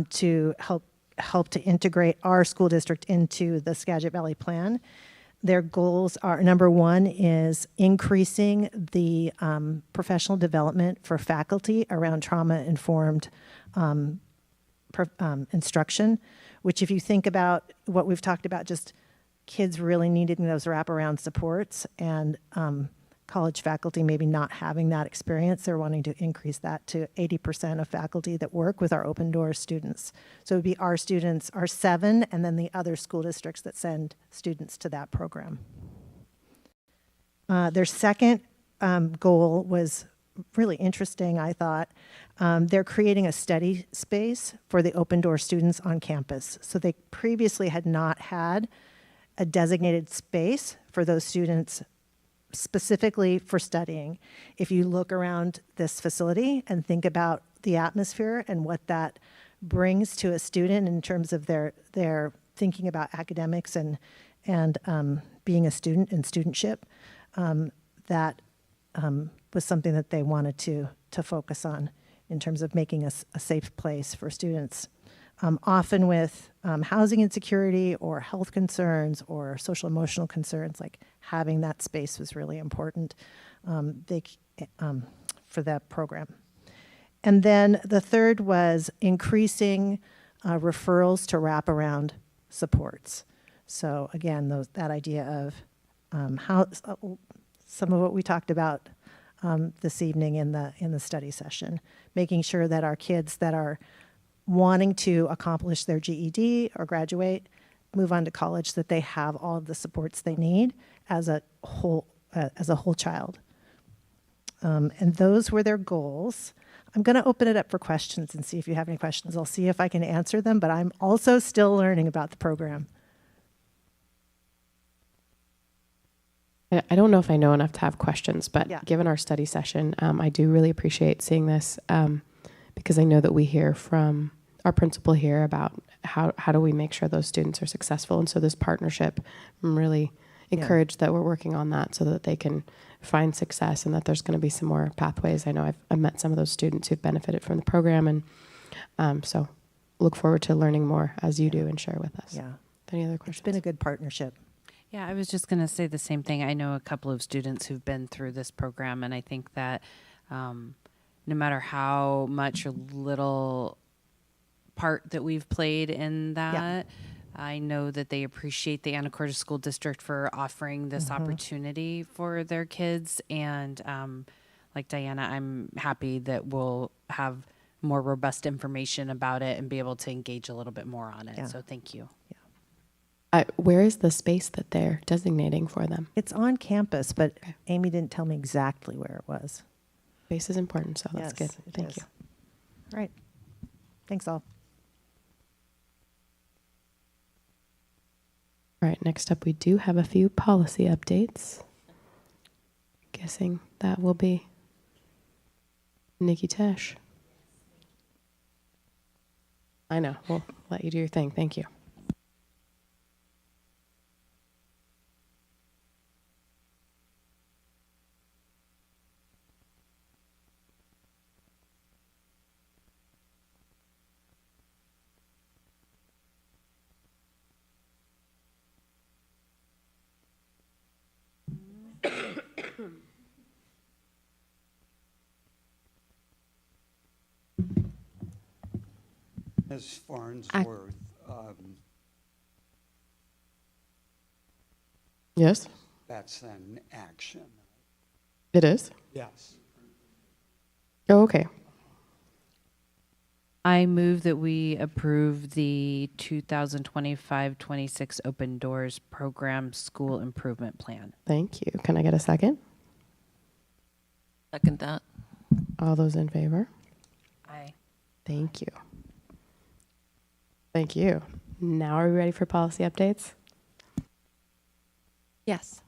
to help to integrate our school district into the Skagit Valley plan. Their goals are, number one is increasing the professional development for faculty around trauma-informed instruction, which if you think about what we've talked about, just kids really needing those wraparound supports and college faculty maybe not having that experience, they're wanting to increase that to 80% of faculty that work with our Open Doors students. So it would be our students, our 7, and then the other school districts that send students to that program. Their second goal was really interesting, I thought. They're creating a study space for the Open Door students on campus. So they previously had not had a designated space for those students specifically for studying. If you look around this facility and think about the atmosphere and what that brings to a student in terms of their thinking about academics and being a student and studentship, that was something that they wanted to focus on in terms of making a safe place for students. Often with housing insecurity or health concerns or social emotional concerns, like having that space was really important for that program. And then the third was increasing referrals to wraparound supports. So again, that idea of how some of what we talked about this evening in the study session, making sure that our kids that are wanting to accomplish their GED or graduate, move on to college, that they have all of the supports they need as a whole child. And those were their goals. I'm going to open it up for questions and see if you have any questions. I'll see if I can answer them, but I'm also still learning about the program.
I don't know if I know enough to have questions, but
Yeah.
given our study session, I do really appreciate seeing this because I know that we hear from our principal here about how do we make sure those students are successful. And so this partnership, I'm really encouraged that we're working on that so that they can find success and that there's going to be some more pathways. I know I've met some of those students who've benefited from the program, and so look forward to learning more as you do and share with us.
Yeah.
Any other questions?
It's been a good partnership.
Yeah, I was just going to say the same thing. I know a couple of students who've been through this program, and I think that no matter how much or little part that we've played in that. I know that they appreciate the Anacortes School District for offering this opportunity for their kids. And like Diana, I'm happy that we'll have more robust information about it and be able to engage a little bit more on it.
Yeah.
So thank you.
Where is the space that they're designating for them?
It's on campus, but Amy didn't tell me exactly where it was.
Space is important, so that's good.
It
Thank
is.
you.
All right. Thanks all.
All right, next up, we do have a few policy updates. Guessing that will be Nikki Tesh. I know. We'll let you do your thing. Thank you.
Ms. Farnsworth,
Yes,
that's an action.
it is.
Yes.
Oh, okay.
I move that we approve the 2025-26 Open Doors Program School Improvement Plan.
Thank you. Can I get a second?
Second that.
All those in favor?
Aye.
Thank you. Thank you. Now are we ready for policy updates?
Yes.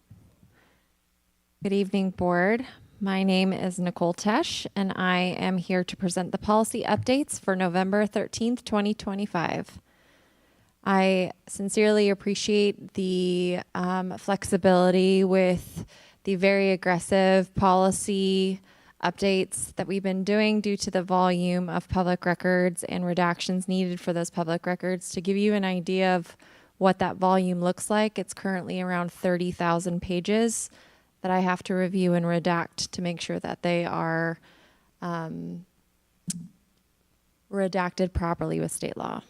Good evening, board. My name is Nicole Tesh, and I am here to present the policy updates for November 13th, 2025. I sincerely appreciate the flexibility with the very aggressive policy updates that we've been doing due to the volume of public records and redactions needed for those public records. To give you an idea of what that volume looks like, it's currently around 30,000 pages that I have to review and redact to make sure that they are redacted properly with state law.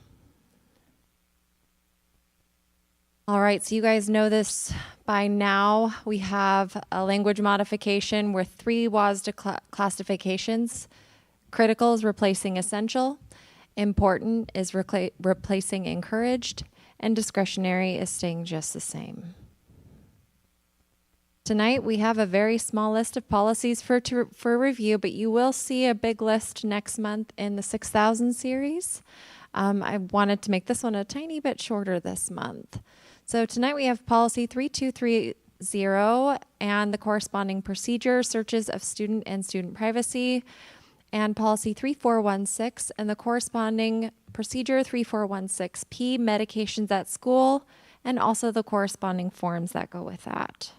All right, so you guys know this by now. We have a language modification with 3 WASDA classifications. Critical is replacing essential. Important is replacing encouraged. And discretionary is staying just the same. Tonight, we have a very small list of policies for review, but you will see a big list next month in the 6,000 series. I wanted to make this one a tiny bit shorter this month. So tonight we have policy 3230 and the corresponding procedure, searches of student and student privacy, and policy 3416 and the corresponding procedure 3416P, medications at school, and also the corresponding forms that go with that.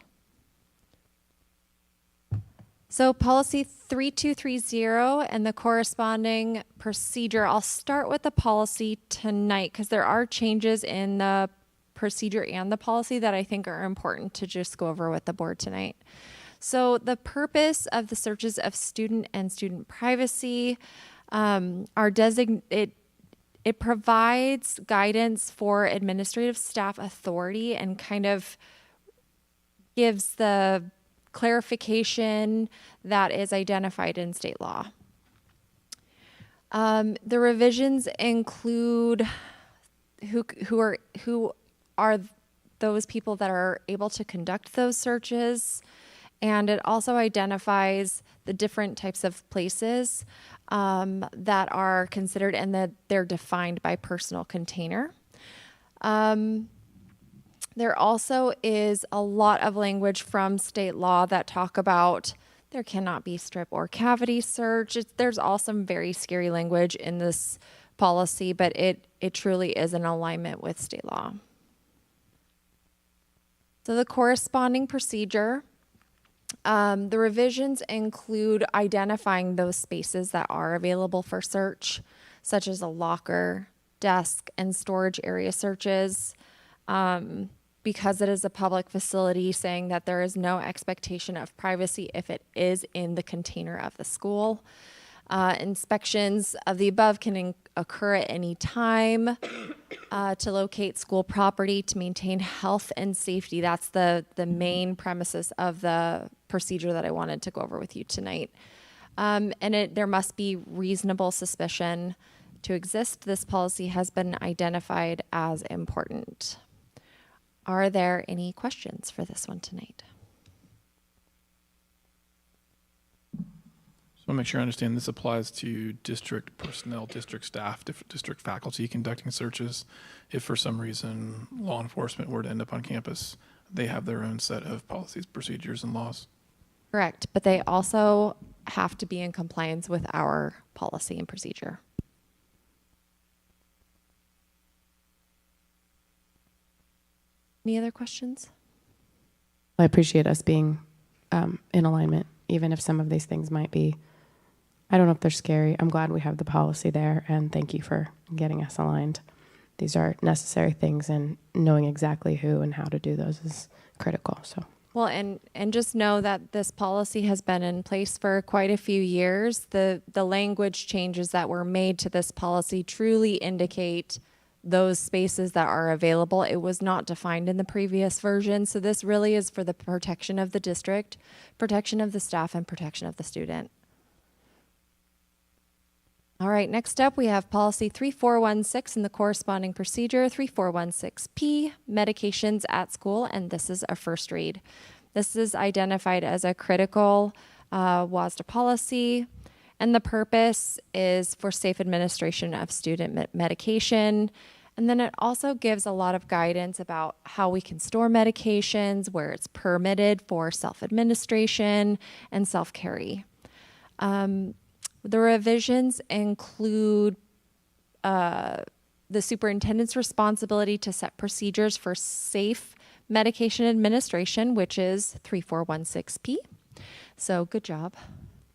So policy 3230 and the corresponding procedure, I'll start with the policy tonight because there are changes in the procedure and the policy that I think are important to just go over with the board tonight. So the purpose of the searches of student and student privacy it provides guidance for administrative staff authority and kind of gives the clarification that is identified in state law. The revisions include who are those people that are able to conduct those searches, and it also identifies the different types of places that are considered and that they're defined by personal container. There also is a lot of language from state law that talk about there cannot be strip or cavity search. There's also some very scary language in this policy, but it truly is in alignment with state law. So the corresponding procedure, the revisions include identifying those spaces that are available for search, such as a locker, desk, and storage area searches. Because it is a public facility, saying that there is no expectation of privacy if it is in the container of the school. Inspections of the above can occur at any time to locate school property to maintain health and safety. That's the main premises of the procedure that I wanted to go over with you tonight. There must be reasonable suspicion to exist. This policy has been identified as important. Are there any questions for this one tonight?
So I want to make sure I understand this applies to district personnel, district staff, district faculty conducting searches. If for some reason law enforcement were to end up on campus, they have their own set of policies, procedures, and laws.
Correct, but they also have to be in compliance with our policy and procedure. Any other questions?
I appreciate us being in alignment, even if some of these things might be, I don't know if they're scary. I'm glad we have the policy there, and thank you for getting us aligned. These are necessary things, and knowing exactly who and how to do those is critical. So.
Well, and just know that this policy has been in place for quite a few years. The language changes that were made to this policy truly indicate those spaces that are available. It was not defined in the previous version. So this really is for the protection of the district, protection of the staff, and protection of the student. All right, next up we have policy 3416 and the corresponding procedure 3416P, medications at school, and this is a first read. This is identified as a critical WASDA policy, and the purpose is for safe administration of student medication. And then it also gives a lot of guidance about how we can store medications, where it's permitted for self-administration and self-carry. The revisions include the superintendent's responsibility to set procedures for safe medication administration, which is 3416P. So good job,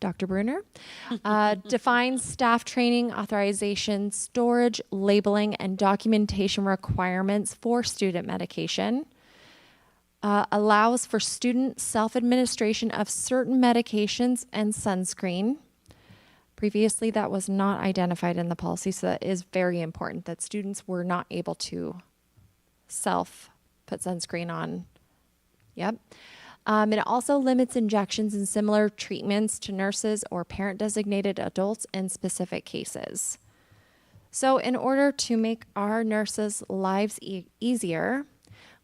Dr. Bruner. Defines staff training, authorization, storage, labeling, and documentation requirements for student medication. Allows for student self-administration of certain medications and sunscreen. Previously, that was not identified in the policy, so that is very important that students were not able to put sunscreen on. Yep. It also limits injections and similar treatments to nurses or parent-designated adults in specific cases. So in order to make our nurses' lives easier,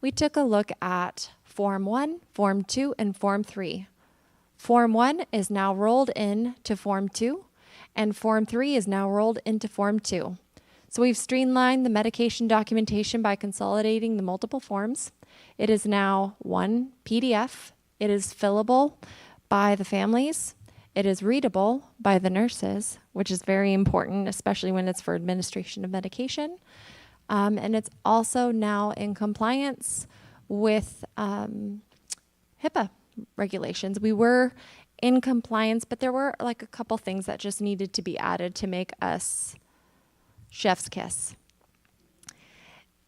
we took a look at Form 1, Form 2, and Form 3. Form 1 is now rolled into Form 2, and Form 3 is now rolled into Form 2. So we've streamlined the medication documentation by consolidating the multiple forms. It is now one PDF. It is fillable by the families. It is readable by the nurses, which is very important, especially when it's for administration of medication. And it's also now in compliance with HIPAA regulations. We were in compliance, but there were like a couple things that just needed to be added to make us chef's kiss.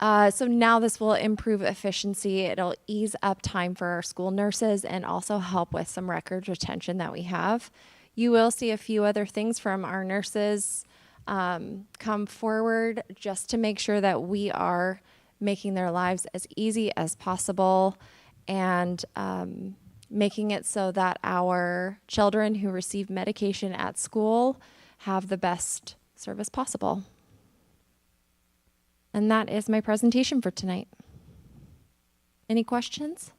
So now this will improve efficiency. It'll ease up time for our school nurses and also help with some record retention that we have. You will see a few other things from our nurses come forward just to make sure that we are making their lives as easy as possible and making it so that our children who receive medication at school have the best service possible. And that is my presentation for tonight. Any questions?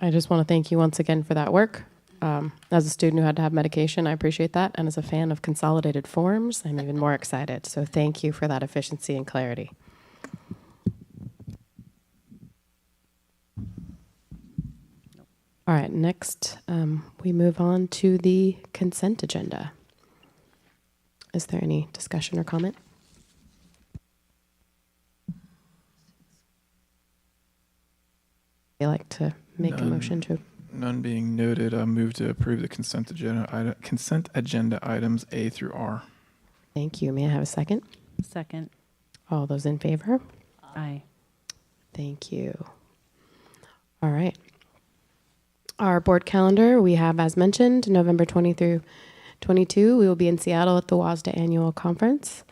I just want to thank you once again for that work. As a student who had to have medication, I appreciate that. And as a fan of consolidated forms, I'm even more excited. So thank you for that efficiency and clarity. All right, next we move on to the consent agenda. Is there any discussion or comment? I'd like to make a motion to.
None being noted, I move to approve the consent agenda items A through R.
Thank you. May I have a second?
Second.
All those in favor?
Aye.
Thank you. All right. Our board calendar, we have, as mentioned, November 20 through 22, we will be in Seattle at the WASDA annual conference,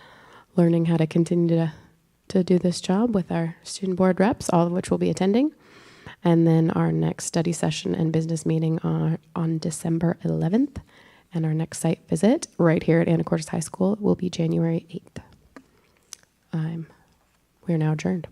learning how to continue to do this job with our student board reps, all of which will be attending. And then our next study session and business meeting on December 11th. And our next site visit right here at Anacortes High School will be January 8th. We are now adjourned.